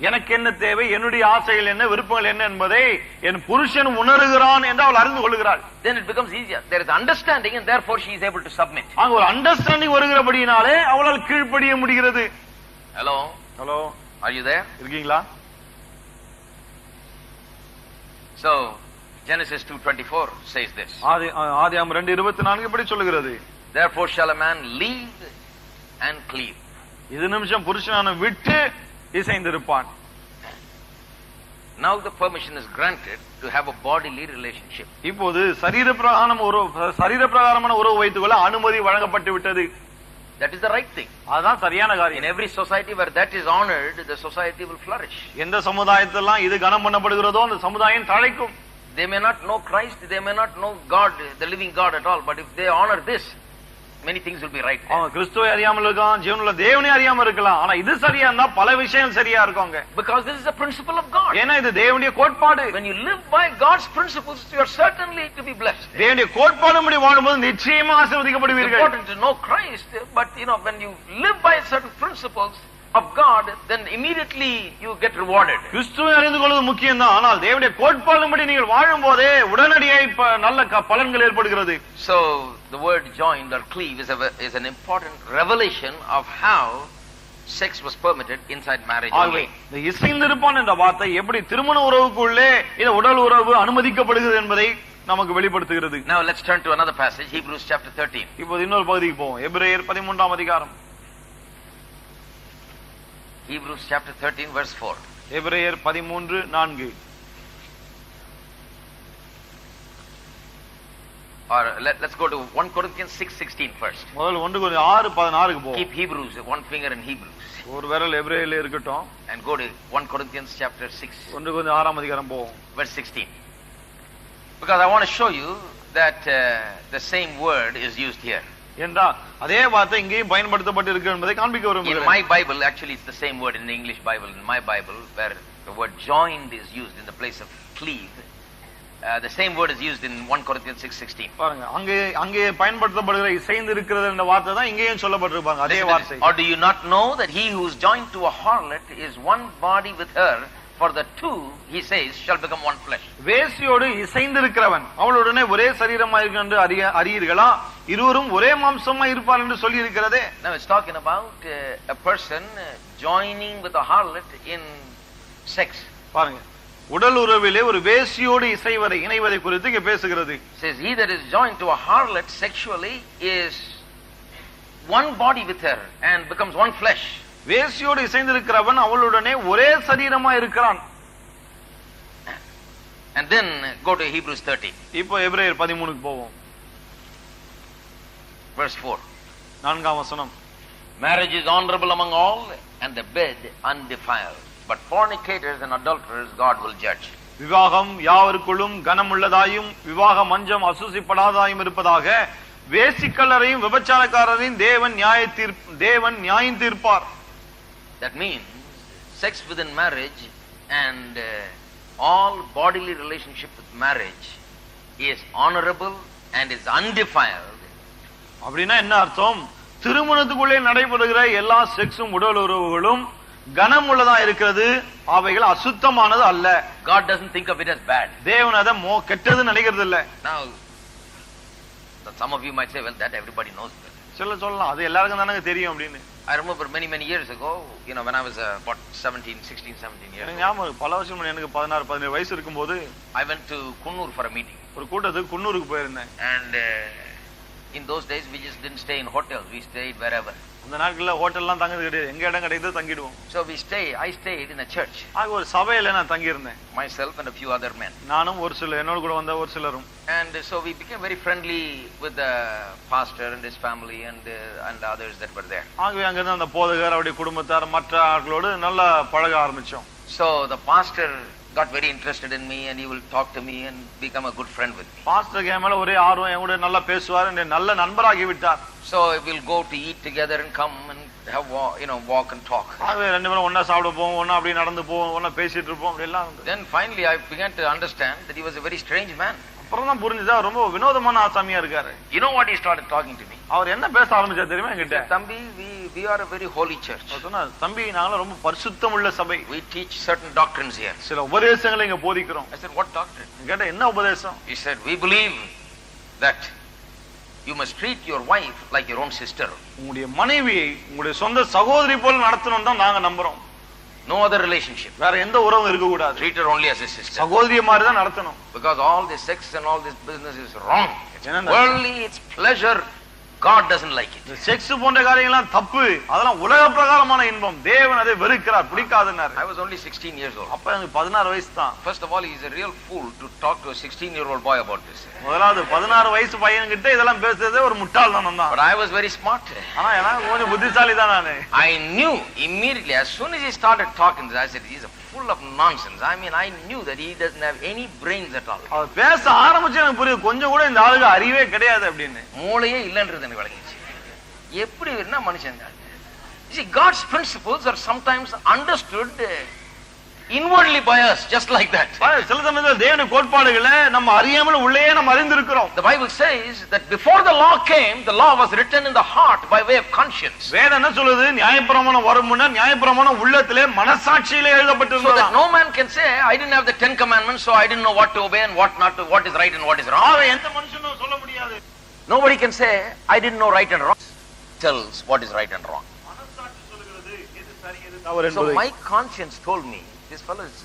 எனக்கு என்ன தேவை, என்னுடைய ஆசைகள் என்ன, விருப்பங்கள் என்ன என்பதை என் புருஷன் உணர்கிறான் என்று அவள் அறிந்து கொள்கிறாள். Then it becomes easier. There is understanding and therefore she is able to submit. அங்க ஒரு அண்டர்ஸ்டாண்டிங் வருகிறபடியினாலே அவளால் கீழ்ப்படிய முடிகிறது. Hello, are you there? இருக்கீங்களா? So Genesis 2:24 says this. ஆதியாகமம் 2:24 இப்படி சொல்லுகிறது. Therefore shall a man leave and cleave. இது நிமிஷம் புருஷனான விட்டு இசைந்திருப்பான். Now the permission is granted to have a bodily relationship. இப்போது சரீர பிரகாரமான உறவு வைத்துக்கொள்ள அனுமதி வழங்கப்பட்டு விட்டது. That is the right thing. அதுதான் சரியான In காரியம். every society where that is honored, the society will flourish. எந்த சமுதாயத்திலாம் இது கனம் பண்ணப்படுகிறதோ அந்த சமுதாயம் தழைக்கும். They may not know Christ, they may not know God, the living God at all, but if they honor this, many things will be right. அவன் கிறிஸ்துவை அறியாமல் இருக்கான், ஜீவனுள்ள தேவனை அறியாமல் இருக்கலாம், ஆனா இது சரியா இருந்தா பல விஷயங்கள் சரியா இருக்குங்க. Because this is a principle of God. ஏன்னா இது தேவனுடைய கோட்பாடு. When you live by God's principles, you are certainly to be blessed. தேவனுடைய கோட்பாடுபடி வாழும்போது நிச்சயமா It's ஆசீர்வதிக்கப்படுவீர்கள். important to know Christ, but when you live by certain principles of God, then immediately you get rewarded. கிறிஸ்துவை அறிந்து கொள்வது முக்கியம் தான், ஆனால் தேவனுடைய கோட்பாடுபடி நீங்கள் வாழும் போதே உடனடியாக நல்ல பலன்கள் ஏற்படுகிறது. So the word joined or cleave is an important revelation of how sex was permitted inside marriage only. இந்த இசைந்திருப்பான் என்ற வார்த்தை எப்படி திருமண உறவுக்குள்ளே இந்த உடல் உறவு அனுமதிக்கப்படுகிறது என்பதை நமக்கு வெளிப்படுத்துகிறது. Now let's turn to another passage, Hebrews chapter 13. இப்போது இன்னொரு பகுதிக்கு போவோம். எபிரேயர் 13ஆம் அதிகாரம். Hebrews chapter 13 verse 4. எபிரேயர் 13:4. Or let's go to 1 Corinthians 6:16 first. முதல்ல 1 Corinthians 6:16க்கு போவோம். Keep Hebrews, one finger in Hebrews. ஒரு விரல் எபிரேயர்ல இருக்கட்டும். And go to 1 Corinthians chapter 6. 1 Corinthians 6ஆம் அதிகாரம் போவோம். Verse 16. Because I want to show you that the same word is used here. என்றா அதே வார்த்தை இங்கேயும் பயன்படுத்தப்பட்டு இருக்கு என்பதை காண்பிக்க விரும்புகிறேன். In my Bible, actually it's the same word in the English Bible. In my Bible, where the word joined is used in the place of cleave, the same word is used in 1 Corinthians 6:16. பாருங்க, அங்கே பயன்படுத்தப்படுகிற இசைந்து இருக்கிறது என்ற வார்த்தை தான் இங்கேயும் சொல்லப்பட்டிருப்பாங்க அதே வார்த்தை. Or do you not know that he who is joined to a harlot is one body with her? For the two, he says, shall become one flesh. வேசியோடு இசைந்திருக்கிறவன் அவளுடனே ஒரே சரீரமாக இருக்கும் என்று அறியீர்களா? இருவரும் ஒரே மாம்சமாய் இருப்பார் என்று சொல்லி இருக்கிறதே. Now it's talking about a person joining with a harlot in sex. பாருங்க, உடல் உறவிலே ஒரு வேசியோடு இணைவதை குறித்து இங்கே பேசுகிறது. Says he that is joined to a harlot sexually is one body with her and becomes one flesh. வேசியோடு இசைந்திருக்கிறவன் அவளுடனே ஒரே சரீரமா இருக்கிறான். And then go to Hebrews 13. இப்போ எபிரேயர் 13க்கு போவோம். Verse 4. 4ஆம் வசனம். Marriage is honorable among all, and the bed undefiled. But fornicators and adulterers God will judge. விவாகம் யாவருக்குள்ளும் கனம் உள்ளதாயும் விவாக மஞ்சம் அசுசிப்படாதாயும் இருப்பதாக, வேசிக்கல்லரையும் விபச்சாரக்காரரையும் தேவன் நியாயம் தீர்ப்பார். That means sex within marriage and all bodily relationship with marriage is honorable and is undefiled. அப்படின்னா என்ன அர்த்தம்? திருமணத்துக்குள்ளே நடைபெறுகிற எல்லா செக்ஸும் உடல் உறவுகளும் கனம் உள்ளதா இருக்கிறது, அவைகள் அசுத்தமானது அல்ல. God doesn't think of it as bad. தேவன் அதை கெட்டது நினைக்கிறது இல்ல. Now some of you might say, well, that everybody knows that. சொல்லலாம், அது எல்லாருக்கும் தானே தெரியும் அப்படின்னு. I remember many years ago, when I was about 16 years old. ஞாபகம், பல வருஷம் முன்னாடி, எனக்கு 16-17 வயசு இருக்கும்போது I went to Kunnur for a meeting. ஒரு கூட்டத்துக்கு குன்னூருக்கு போயிருந்தேன். And in those days we just didn't stay in hotels, we stayed wherever. அந்த நாட்கள்ல ஹோட்டல்லாம் தங்குறது கிடையாது, எங்க இடம் கிடைக்குதோ தங்கிடுவோம். So I stayed in a church. ஆக ஒரு சபையில நான் தங்கி இருந்தேன். Myself and a few other men. நானும் ஒரு சில என்னோட கூட வந்த ஒரு சிலரும். And so we became very friendly with the pastor and his family and others that were there. ஆகவே அங்க இருந்த அந்த போதகர், அவருடைய குடும்பத்தார், மற்ற ஆட்களோடு நல்லா பழக ஆரம்பிச்சோம். So the pastor got very interested in me and he will talk to me and become a good friend with me. Pastor என் மேல ஒரே ஆர்வம், என் கூட நல்லா பேசுவார், என்னை நல்ல நண்பராகி விட்டார். So we'll go to eat together and come and have walk and talk. ஆகவே ரெண்டு பேரும் ஒண்ணா சாப்பிட போவோம், ஒண்ணா அப்படியே நடந்து போவோம், ஒண்ணா பேசிட்டு இருப்போம், அப்படி எல்லாம். Then finally I began to understand that he was a very strange man. அப்புறம் தான் புரிஞ்சதா ரொம்ப வினோதமான ஆசாமியா இருக்காரு. You know what he started talking to me? அவர் என்ன பேச ஆரம்பிச்சார் தெரியுமா என்கிட்ட? தம்பி, we are a very holy church. சொன்னார், தம்பி நாங்க ரொம்ப பரிசுத்தம் உள்ள சபை. We teach certain doctrines here. சில உபதேசங்களை இங்க போதிக்கிறோம். I said, what doctrine? கேட்ட, என்ன உபதேசம்? He said, we believe that you must treat your wife like your own sister. உங்களுடைய மனைவியை உங்களுடைய சொந்த சகோதரி போல நடத்தணும் தான் நாங்க நம்புறோம். No other relationship. வேற எந்த உறவும் இருக்க கூடாது. Treat her only as a sister. சகோதரிய மாதிரி தான் நடத்தணும். Because all this sex and all this business is wrong. It's worldly, it's pleasure. God doesn't like it. The sex போன்ற காரியங்கள்லாம் தப்பு, அதெல்லாம் உலக பிரகாரமான இன்பம், தேவன் அதை வெறுக்கிறார், பிடிக்காதுன்னாரு. I was only 16 years old. அப்ப எனக்கு 16 வயசு தான். First of all, he is a real fool to talk to a 16-year-old boy about this. முதலாவது 16 வயசு பையன்கிட்ட இதெல்லாம் பேசுறதே ஒரு முட்டாள்தனம் தான். But I was very smart. ஆனா எனக்கு கொஞ்சம் புத்திசாலி தான் நானு. I knew immediately as soon as he started talking this, I said he is full of nonsense. I mean, I knew that he doesn't have any brains at all. அவர் பேச ஆரம்பிச்சு எனக்கு புரியுது, கொஞ்சம் கூட இந்த ஆளுக்கு அறிவே கிடையாது அப்படின்னு. மூளையே இல்லன்றது எனக்கு விளங்கிச்சு. எப்படி என்ன மனுஷன்? You see, God's principles are sometimes understood inwardly by us, just like that. சில சமயத்துல தேவனுடைய கோட்பாடுகளை நம்ம அறியாமல் உள்ளே நம்ம அறிந்திருக்கிறோம். The Bible says that before the law came, the law was written in the heart by way of conscience. வேதம் என்ன சொல்லுது? நியாயப்பிரமாணம் வரும் முன்ன நியாயப்பிரமாணம் உள்ளத்திலே மனசாட்சியிலே எழுதப்பட்டிருந்தது. So that no man can say, I didn't have the 10 commandments, so I didn't know what to obey and what not to, what is right and what is wrong. எந்த மனுஷனும் சொல்ல முடியாது. Nobody can say, I didn't know right and wrong. Tells what is right and wrong. So my conscience told me, this fellow is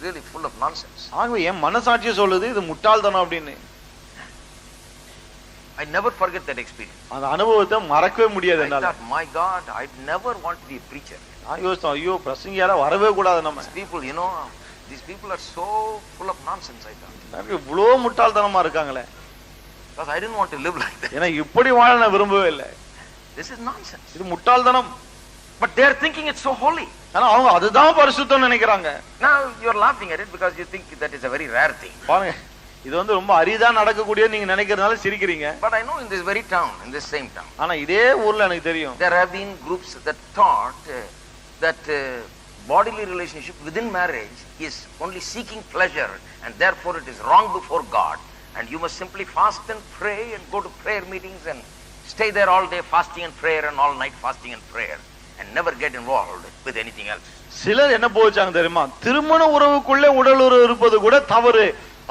really full of nonsense. ஆகவே என் மனசாட்சி சொல்லுது இது முட்டாள்தனம் அப்படின்னு. I never forget that experience. அந்த அனுபவத்தை மறக்கவே முடியாது என்னால. I thought, my God, I never want to be a preacher. ஐயோ பிரசங்கியாரா வரவே கூடாது நம்ம. People, these people are so full of nonsense, I thought. இவ்வளவு முட்டாள்தனமா இருக்காங்களே. Because I didn't want to live like that. ஏன்னா இப்படி வாழ நான் விரும்பவே இல்லை. This is nonsense. இது முட்டாள்தனம். But they are thinking it's so holy. ஆனா அவங்க அதுதான் பரிசுத்தம் நினைக்கிறாங்க. Now you are laughing at it because you think that is a very rare thing. பாருங்க, இது ரொம்ப அரிதா நடக்கக்கூடிய நீங்க நினைக்கிறதுனால சிரிக்கிறீங்க. But I know in this very town, in this same town. ஆனா இதே ஊர்ல எனக்கு தெரியும். There have been groups that thought that bodily relationship within marriage is only seeking pleasure and therefore it is wrong before God and you must simply fast and pray and go to prayer meetings and stay there all day fasting and prayer and all night fasting and prayer and never get involved with anything else. சிலர் என்ன போச்சாங்க தெரியுமா? திருமண உறவுக்குள்ளே உடல் உறவு இருப்பது கூட தவறு,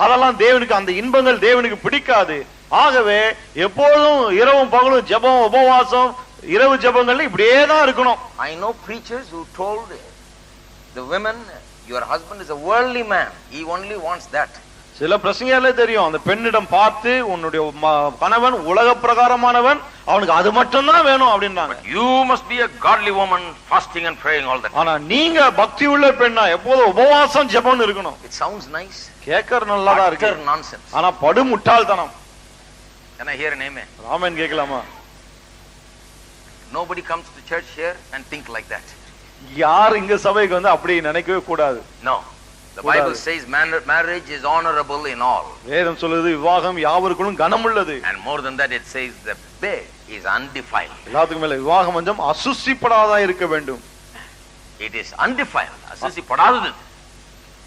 அதெல்லாம் தேவனுக்கு, அந்த இன்பங்கள் தேவனுக்கு பிடிக்காது. ஆகவே எப்போதும் இரவும் பகலும் ஜெபம், உபவாசம், இரவு ஜெபங்கள் இப்படியே தான் இருக்கணும். I know preachers who told the women, your husband is a worldly man, he only wants that. சில பிரசங்கியாலே தெரியும், அந்த பெண்ணிடம் பார்த்து உன்னுடைய கணவன் உலக பிரகாரமானவன், அவனுக்கு அது மட்டும் தான் வேணும் அப்படின்றாங்க. You must be a godly woman fasting and praying all that. ஆனா நீங்க பக்தி உள்ள பெண்ணா எப்போதும் உபவாசம் ஜெபம் இருக்கணும். It sounds nice. கேட்கற நல்லதா இருக்கு. Nonsense. ஆனா படு முட்டாள்தனம். Can I hear an amen? ஆமென் கேட்கலாமா? Nobody comes to church here and think like that. யார் இங்க சபைக்கு வந்து அப்படி நினைக்கவே கூடாது. No. The Bible says marriage is honorable in all. வேதம் சொல்லுது விவாகம் யாவருக்கும் கனமுள்ளது. And more than that it says the bed is undefiled. எல்லாத்துக்கும் மேல விவாகம் கொஞ்சம் அசுசிப்படாததா இருக்க வேண்டும். It is undefiled. அசுசிப்படாதது.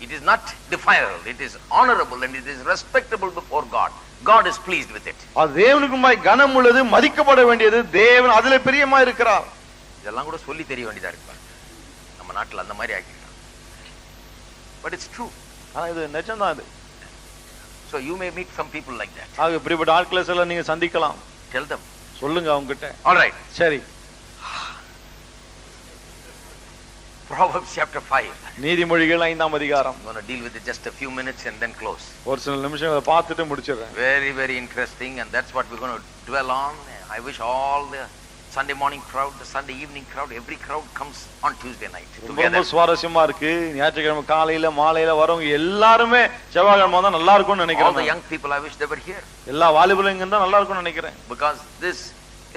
It is not defiled. It is honorable and it is respectable before God. God is pleased with it. அது தேவனுக்குமாய் கனமுள்ளது, மதிக்கப்பட வேண்டியது. தேவன் அதிலே பிரியமா இருக்கிறார். இதெல்லாம் கூட சொல்லி தெரிய வேண்டியதா இருக்கு. நம்ம நாட்டுல அந்த மாதிரி ஆக்கிட்டாங்க. But it's true. ஆனா இது நிஜம்தான் இது. So you may meet some people like that. ஆக இப்படிப்பட்ட ஆட்களை எல்லாம் நீங்க சந்திக்கலாம். Tell them. சொல்லுங்க அவங்க கிட்ட. All right. சரி. Proverbs chapter 5. நீதிமொழிகள் 5ஆம் அதிகாரம். I'm going to deal with it just a few minutes and then close. ஒரு சில நிமிஷம் அதை பார்த்துட்டு முடிச்சிடுறேன். Very very interesting and that's what we're going to dwell on. I wish all the Sunday morning crowd, the Sunday evening crowd, every crowd comes on Tuesday night together. ரொம்ப சுவாரஸ்யமா இருக்கு. ஞாயிற்றுக்கிழமை காலையில மாலையில வரவங்க எல்லாரும் செவ்வாய்க்கிழமை தான் நல்லா இருக்கும்னு நினைக்கிறேன். All the young people I wish they were here. எல்லா வாலிபர்களும் இங்க இருந்தா நல்லா இருக்கும்னு நினைக்கிறேன். Because this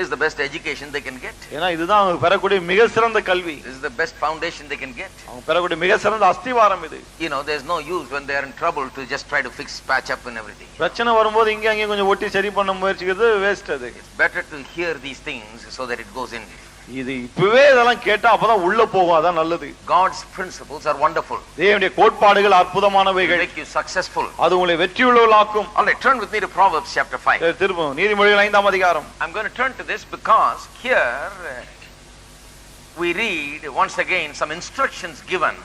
is the best education they can get. ஏனா இதுதான் அவங்க பெறக்கூடிய மிக சிறந்த கல்வி. This is the best foundation they can get. அவங்க பெறக்கூடிய மிக சிறந்த அஸ்திவாரம் இது. You know, there's no use when they are in trouble to just try to fix, patch up and everything. பிரச்சனை வரும்போது இங்க அங்க கொஞ்சம் ஒட்டி சரி பண்ண முயற்சிக்கிறது வேஸ்ட் அது. It's better to hear these things so that it goes in. இது இப்பவே இதெல்லாம் கேட்டா அப்பதான் உள்ள போகும், அதான் நல்லது. God's principles are wonderful. தேவனுடைய கோட்பாடுகள் அற்புதமானவைகள். Make you successful. அது உங்களை வெற்றியுள்ளவர்களாக்கும். All right, turn with me to Proverbs chapter 5. திரும்ப நீதிமொழிகள் 5ஆம் அதிகாரம். I'm going to turn to this because here we read once again some instructions given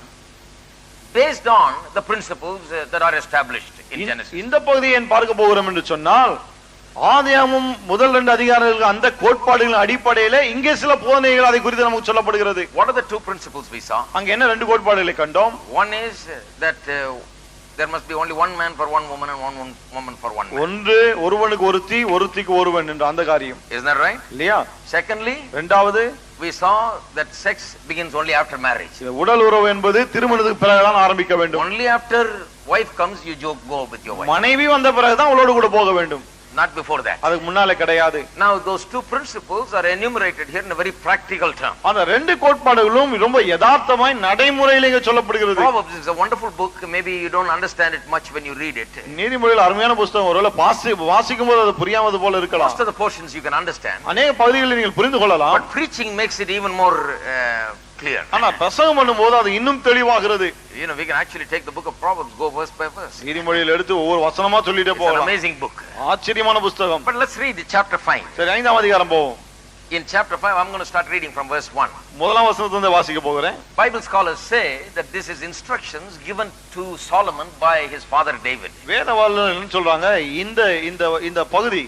based on the principles that are established in Genesis. இந்த பகுதியை பார்க்க போகிறோம் என்று சொன்னால் ஆதியாகமம் முதல் 2 அதிகாரங்களுக்கு அந்த கோட்பாடுகளின் அடிப்படையிலே இங்கே சில போதனைகள் அதை குறித்து நமக்கு சொல்லப்படுகிறது. What are the two principles we saw? அங்க என்ன ரெண்டு கோட்பாடுகளை கண்டோம்? One is that there must be only one man for one woman and one woman for one man. ஒன்று ஒருவனுக்கு ஒருத்தி ஒருத்திக்கு ஒருவன் என்ற அந்த காரியம். Isn't that right? இல்லையா? Secondly, இரண்டாவது we saw that sex begins only after marriage. உடல் உறவு என்பது திருமணத்துக்கு பிறகுதான் ஆரம்பிக்க வேண்டும். Only after wife comes you go with your wife. மனைவி வந்த பிறகுதான் அவளோடு கூட போக வேண்டும். Not before that. அதுக்கு முன்னால கிடையாது. Now those two principles are enumerated here in a very practical term. அந்த ரெண்டு கோட்பாடுகளும் ரொம்ப யதார்த்தமாய் நடைமுறையிலே சொல்லப்படுகிறது. Proverbs is a wonderful book. Maybe you don't understand it much when you read it. நீதிமொழிகள் அருமையான புத்தகம். ஒருவேளை வாசிக்கும்போது அது புரியாமது போல இருக்கலாம். Most of the portions you can understand. அநேக பகுதிகளை நீங்கள் புரிந்து கொள்ளலாம். But preaching makes it even more clear. ஆனா பிரசங்கம் பண்ணும்போது அது இன்னும் தெளிவாகிறது. You know, we can actually take the book of Proverbs, go verse by verse. நீதிமொழிகள் எடுத்து ஒவ்வொரு வசனமா சொல்லிட்டே போகலாம். It's an amazing book. ஆச்சரியமான புத்தகம். But let's read chapter 5. சரி 5ஆம் அதிகாரம் போவோம். In chapter 5 I'm going to start reading from verse 1. முதலாம் வசனத்திலிருந்து வாசிக்க போகிறேன். Bible scholars say that this is instructions given to Solomon by his father David. வேத வல்லுநர்கள் என்ன சொல்றாங்க? இந்த பகுதி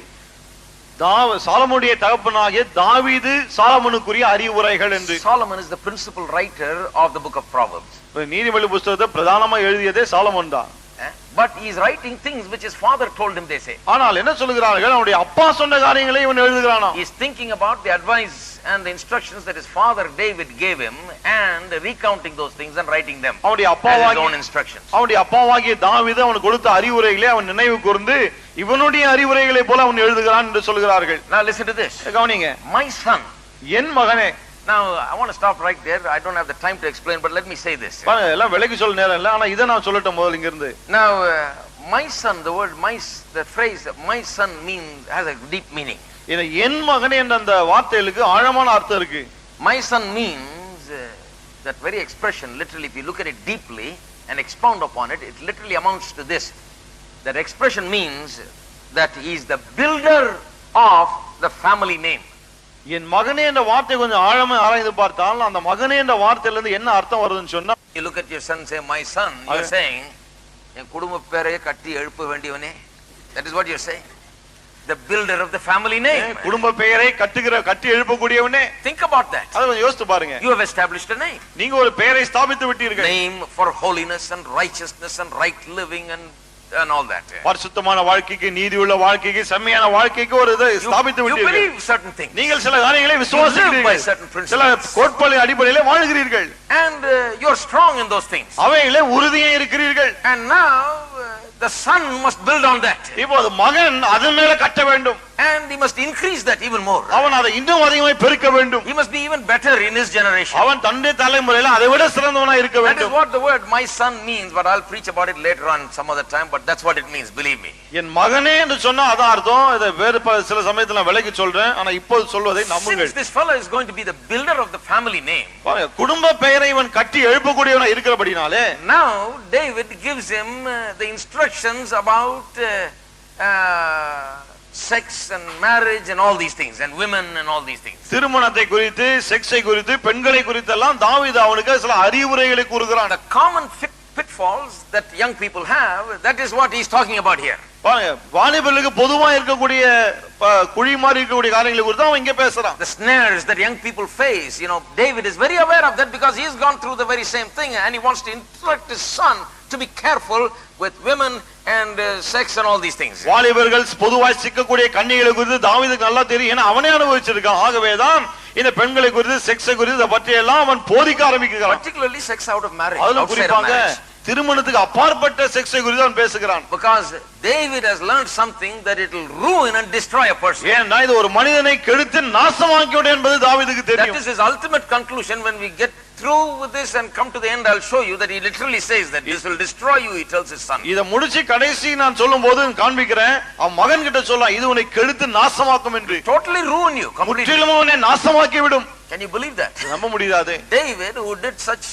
சாலமோனுடைய தகப்பனாகிய தாவீது சாலமோனுக்குரிய அறிவுரைகள் என்று. Solomon is the principal writer of the book of Proverbs. நீதிமொழி புத்தகத்தை பிரதானமா எழுதியதே சாலமோன் தான். But he is writing things which his father told him, they say. ஆனால் என்ன சொல்கிறார்கள்? அவருடைய அப்பா சொன்ன காரியங்களை இவன் எழுதுகிறானா. He is thinking about the advice and the instructions that his father David gave him and recounting those things and writing them. அவருடைய அப்பாவாகிய தாவீது அவனுக்கு கொடுத்த அறிவுரைகளை அவன் நினைவு கூர்ந்து இவனுடைய அறிவுரைகளை போல அவன் எழுதுகிறான் என்று சொல்கிறார்கள். Now listen to this. கவனிங்க. My son. என் மகனே. Now I want to stop right there. I don't have the time to explain, but let me say this. எல்லாம் விளக்கி சொல்ல நேரம் இல்ல, ஆனா இத நான் சொல்லட்டும் முதல்ல இங்க இருந்து. Now my son, the word the phrase my son has a deep meaning. என் மகனே என்ற அந்த வார்த்தைகளுக்கு ஆழமான அர்த்தம் இருக்கு. My son means that very expression, literally if you look at it deeply and expound upon it, it literally amounts to this. That expression means that he is the builder of the family name. என் மகனே என்ற வார்த்தை கொஞ்சம் ஆழமா ஆராய்ந்து பார்த்தால் அந்த மகனே என்ற வார்த்தையில இருந்து என்ன அர்த்தம் வருதுன்னு சொன்னா, you look at your son say my son, you are saying என் குடும்ப பேரை கட்டி எழுப்ப வேண்டியவனே. That is what you are saying. The builder of the family name. குடும்ப பெயரை கட்டி எழுப்பக்கூடியவனே. Think about that. அத கொஞ்சம் யோசித்து பாருங்க. You have established a name. நீங்க ஒரு பெயரை ஸ்தாபித்து விட்டீர்கள். Name for holiness and righteousness and right living and all that. பரிசுத்தமான வாழ்க்கைக்கு, நீதியுள்ள வாழ்க்கைக்கு, செம்மையான வாழ்க்கைக்கு ஒரு இதை ஸ்தாபித்து விட்டீர்கள். You believe certain things. நீங்கள் சில காரியங்களை விசுவாசிக்கிறீர்கள். சில கோட்பாடுகளின் அடிப்படையில் வாழ்கிறீர்கள். And you are strong in those things. அவைகளே உறுதியாக இருக்கிறீர்கள். And now the son must build on that. இப்போது மகன் அதன் மேல கட்ட வேண்டும். and he must increase that even more. அவன் அதை இன்னும் அதிகமாய் பெருக்க வேண்டும். He must be even better in his generation. அவன் தன்னுடைய தலைமுறையில அதை விட சிறந்தவனாய் இருக்க That is வேண்டும். what the word my son means, but I'll preach about it later on some other time, but that's what it means, believe me. என் மகனே என்று சொன்னா அதான் அர்த்தம். இதை வேறு சில சமயத்துல நான் விலைக்கு சொல்றேன், ஆனா இப்போது சொல்வதை நம்புங்கள். Since this fellow is going to be the builder of the family name, குடும்ப பெயரை இவன் கட்டி எழுப்பக்கூடியவனா இருக்கிறபடினாலே, now David gives him the instructions about sex and marriage and all these things, and women and all these things. திருமணத்தை குறித்து, செக்ஸை குறித்து, பெண்களை குறித்தெல்லாம் தாவீது அவனுக்கு சில அறிவுரைகளை கூறுகிறான். The common pitfalls that young people have, that is what he is talking about here. வாலிபர்களுக்கு பொதுவா இருக்கக்கூடிய குழி மாதிரி இருக்கக்கூடிய காரியங்களை குறித்து அவன் இங்க பேசுறான். The snares that young people face, you know, David is very aware of that because he has gone through the very same thing, and he wants to instruct his son to be careful with women and sex and all these things. வாலிபர்கள் பொதுவாய் சிக்கக்கூடிய கன்னிகளை குறித்து தாவீதுக்கு நல்லா தெரியும், ஏன்னா அவனே அனுபவிச்சிருக்கான். ஆகவேதான் இந்த பெண்களை குறித்து, செக்ஸை குறித்து பற்றி எல்லாம் அவன் போதிக்க ஆரம்பிக்கிறான். Particularly sex out of marriage. அதுல குறிப்பாக திருமணத்துக்கு அப்பாற்பட்ட செக்ஸை குறித்து அவன் பேசுகிறான். Because David has learned something that it will ruin and destroy a person. ஏன்னா இது ஒரு மனிதனை கெடுத்து நாசமாக்கிவிடும் என்பது தாவீதுக்கு தெரியும். That is his ultimate conclusion. When we get through with this and come to the end, I'll show you that he literally says that this will destroy you, he tells his son. இத முடிச்சு கடைசி நான் சொல்லும்போது காண்பிக்கிறேன், அவன் மகன் கிட்ட சொல்றான், இது உன்னை கெடுத்து நாசமாக்கும் என்று. Totally ruin you completely. முற்றிலும் உன்னை நாசமாக்கி விடும். Can you believe that? நம்ப முடியாது. David, who did such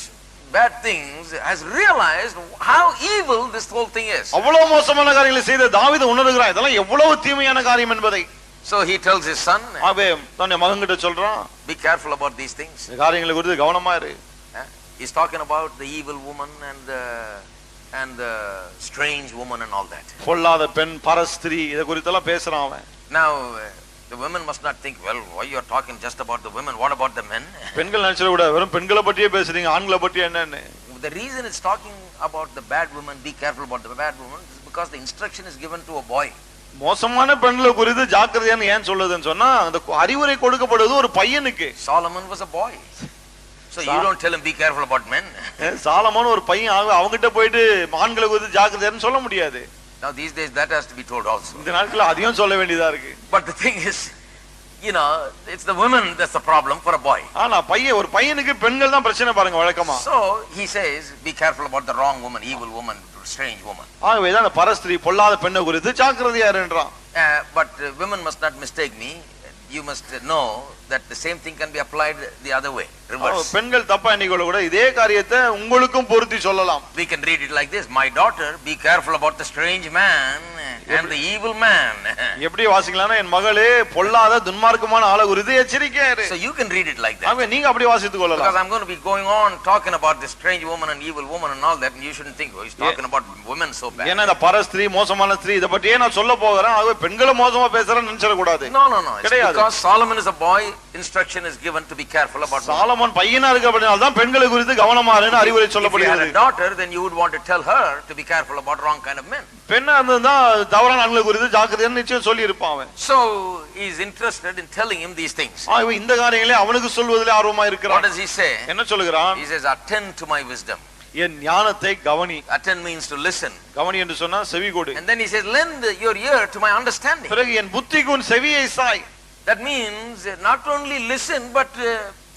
bad things, has realized how evil this whole thing is. அவ்வளவு மோசமான காரியங்களை செய்த தாவீது உணர்கிறான், இதெல்லாம் எவ்வளவு தீமையான காரியம் என்பதை. So he tells his son, அவன் தன்னுடைய மகன் கிட்ட சொல்றான், be careful about these things. இந்த காரியங்களை குறித்து கவனமா இரு. He's talking about the evil woman and the strange woman and all that. பொல்லாத பெண், பரஸ்திரி, இத குறித்தெல்லாம் பேசுறான் அவன். Now the women must not think, well, why you are talking just about the women, what about the men? பெண்கள் நினைச்சத விட வெறும் பெண்களை பற்றியே பேசுறீங்க, ஆண்களை பற்றி என்னன்னு. The reason it's talking about the bad woman, be careful about the bad woman, is because the instruction is given to a boy. மோசமான பெண்களை குறித்து ஜாக்கிரதையான்னு ஏன் சொல்லுதுன்னு சொன்னா, அந்த அறிவுரை கொடுக்கப்படுவது ஒரு பையனுக்கு. Solomon was a boy. So you don't tell him be careful about men. Solomon ஒரு பையன், அவங்கிட்ட போயிட்டு ஆண்களை குறித்து ஜாக்கிரதையான்னு சொல்ல முடியாது. Now these days that has to be told also. இந்த நாட்கள அதையும் சொல்ல வேண்டியதா இருக்கு. But the thing is, you know, it's the women that's the problem for a boy. ஆனா ஒரு பையனுக்கு பெண்கள் தான் பிரச்சனை பாருங்க வழக்கமா. So he says be careful about the wrong woman, evil woman, strange woman. ஆகவே தான் அந்த பரஸ்திரி பொல்லாத பெண்ணை குறித்து ஜாக்கிரதையா இருன்றான். But women must not mistake me. You must know that the same thing can be applied the other way, reverse. பெண்கள் தப்பா எண்ணிக்கொள்ள கூட இதே காரியத்தை உங்களுக்கும் பொருத்தி சொல்லலாம். We can read it like this: my daughter, be careful about the strange man and the evil man. எப்படி வாசிக்கலாம்னா, என் மகளே பொல்லாத துன்மார்க்கமான ஆளை குறித்து எச்சரிக்கையா இரு. So you can read it like that. ஆகவே நீங்க அப்படி வாசித்துக் கொள்ளலாம். Because I'm going to be going on talking about this strange woman and evil woman and all that, and you shouldn't think, oh, he's talking about women so bad. ஏன்னா இந்த பரஸ்திரி, மோசமான ஸ்திரீ, இத பத்தியே நான் சொல்ல போறேன். ஆகவே பெண்களை மோசமா பேசுறேன்னு நினைச்சிட கூடாது. No. It's because Solomon is a boy, instruction is given to be careful about. Solomon பையனா இருக்கபடியால் தான் பெண்களை குறித்து கவனமா இருன்னு அறிவுரை சொல்லப்படுகிறது. If you had a daughter, then you would want to tell her to be careful about wrong kind of men. பெண்ணா இருந்தா தவறான ஆண்களை குறித்து ஜாக்கிரதையா நிச்சயம் சொல்லி இருப்பான் அவன். So he is interested in telling him these things. ஆகவே இந்த காரியங்களை அவனுக்கு சொல்வதிலே ஆர்வமா இருக்கிறான். What does he say? என்ன சொல்லுகிறான்? He says, attend to my wisdom. என் ஞானத்தை கவனி. Attend means to listen. கவனி என்று சொன்னா செவி கொடு. And then he says, lend your ear to my understanding. பிறகு என் புத்திக்கு உன் செவியை Sai. That means not only listen but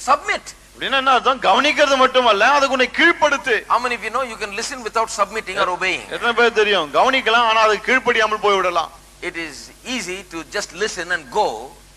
submit. அப்படின்னா என்ன அர்த்தம்? கவனிக்கிறது மட்டுமல்ல, அதுக்கு உன்னை கீழ்ப்படுத்து. How many of you know you can listen without submitting or obeying? எத்தனை பேர் தெரியும்? கவனிக்கலாம், ஆனா அதுக்கு கீழ்ப்படியாமல் போய் விடலாம். It is easy to just listen and go.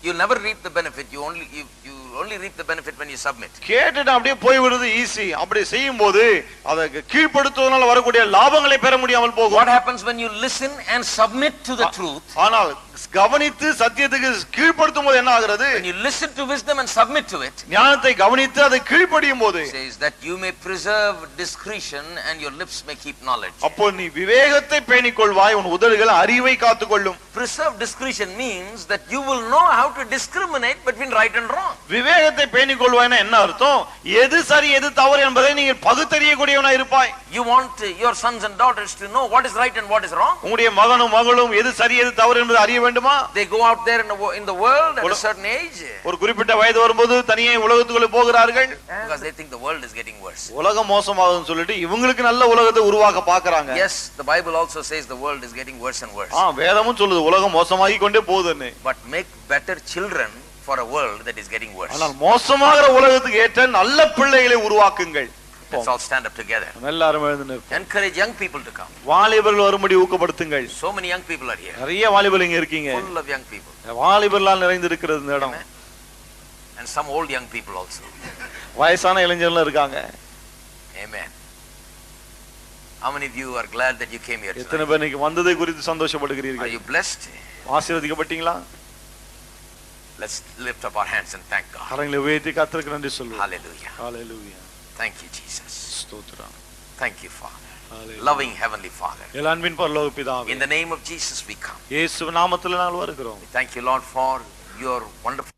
You'll never reap the benefit. You only reap the benefit when you submit. கேட்டுட்டு அப்படியே போய் விடுறது ஈஸி. அப்படி செய்யும்போது அதை கீழ்ப்படுத்துவதனால வரக்கூடிய லாபங்களை பெற முடியாமல் போகும். What happens when you listen and submit to the truth? ஆனால் கவனித்து சத்தியத்துக்கு கீழ்ப்படுத்தும் போது என்ன ஆகிறது? When you listen to wisdom and submit to it, ஞானத்தை கவனித்து அதை கீழ்ப்படியும் போது, says that you may preserve discretion and your lips may keep knowledge. அப்போ நீ விவேகத்தை பேணிக் கொள்வாய், உன் உதடுகள் அறிவை காத்துக்கொள்ளும். Preserve discretion means that you will know how to discriminate between right and wrong. விவேகத்தை பேணிக் கொள்வாய்னா என்ன அர்த்தம்? எது சரி எது தவறு என்பதை நீ பகுத்தறியக்கூடியவனாய் இருப்பாய். You want your sons and daughters to know what is right and what is wrong. உங்களுடைய மகனும் மகளும் எது சரி எது தவறு என்பதை அறிய வேண்டுமா? They go out there in the world at a certain age. ஒரு குறிப்பிட்ட வயது வரும்போது தனியே உலகத்துக்குள்ள போகிறார்கள். Because they think the world is getting worse. உலகம் மோசமாகுதுன்னு சொல்லிட்டு இவங்களுக்கு நல்ல உலகத்தை உருவாக்க பார்க்கறாங்க. Yes, the Bible also says the world is getting worse and worse. வேதமும் சொல்லுது உலகம் மோசமாகி கொண்டே போகுதுன்னு. But make better children for a world that is getting worse. ஆனால் மோசமாகிற உலகத்துக்கு ஏற்ற நல்ல பிள்ளைகளை உருவாக்குங்கள். Let's all stand up together. எல்லாரும் எழுந்து நிற்போம். Encourage young people to come. வாலிபர்கள் வரும்படி ஊக்கப்படுத்துங்கள். So many young people are here. நிறைய வாலிபர்கள் இங்க இருக்கீங்க. Full of young people. வாலிபர்களால் நிறைந்திருக்கிறது இந்த இடம். And some old young people also. வயசான இளைஞர்கள் இருக்காங்க. Amen. How many of you are glad that you came here tonight? எத்தனை பேர் இன்னைக்கு வந்ததை குறித்து சந்தோஷப்படுகிறீர்கள்? Are you blessed? ஆசீர்வதிக்கப்பட்டீங்களா? Let's lift up our hands and thank God. கரங்களை உயர்த்தி கர்த்தருக்கு நன்றி சொல்லுவோம். Hallelujah. Hallelujah. Thank you, Jesus. ஸ்தோத்திரம். Thank you, Father. Hallelujah. Loving Heavenly Father. அன்பின் பரலோக பிதாவே, In the name of Jesus we come. இயேசு நாமத்தில் நாங்கள் வருகிறோம். Thank you, Lord, for your wonderful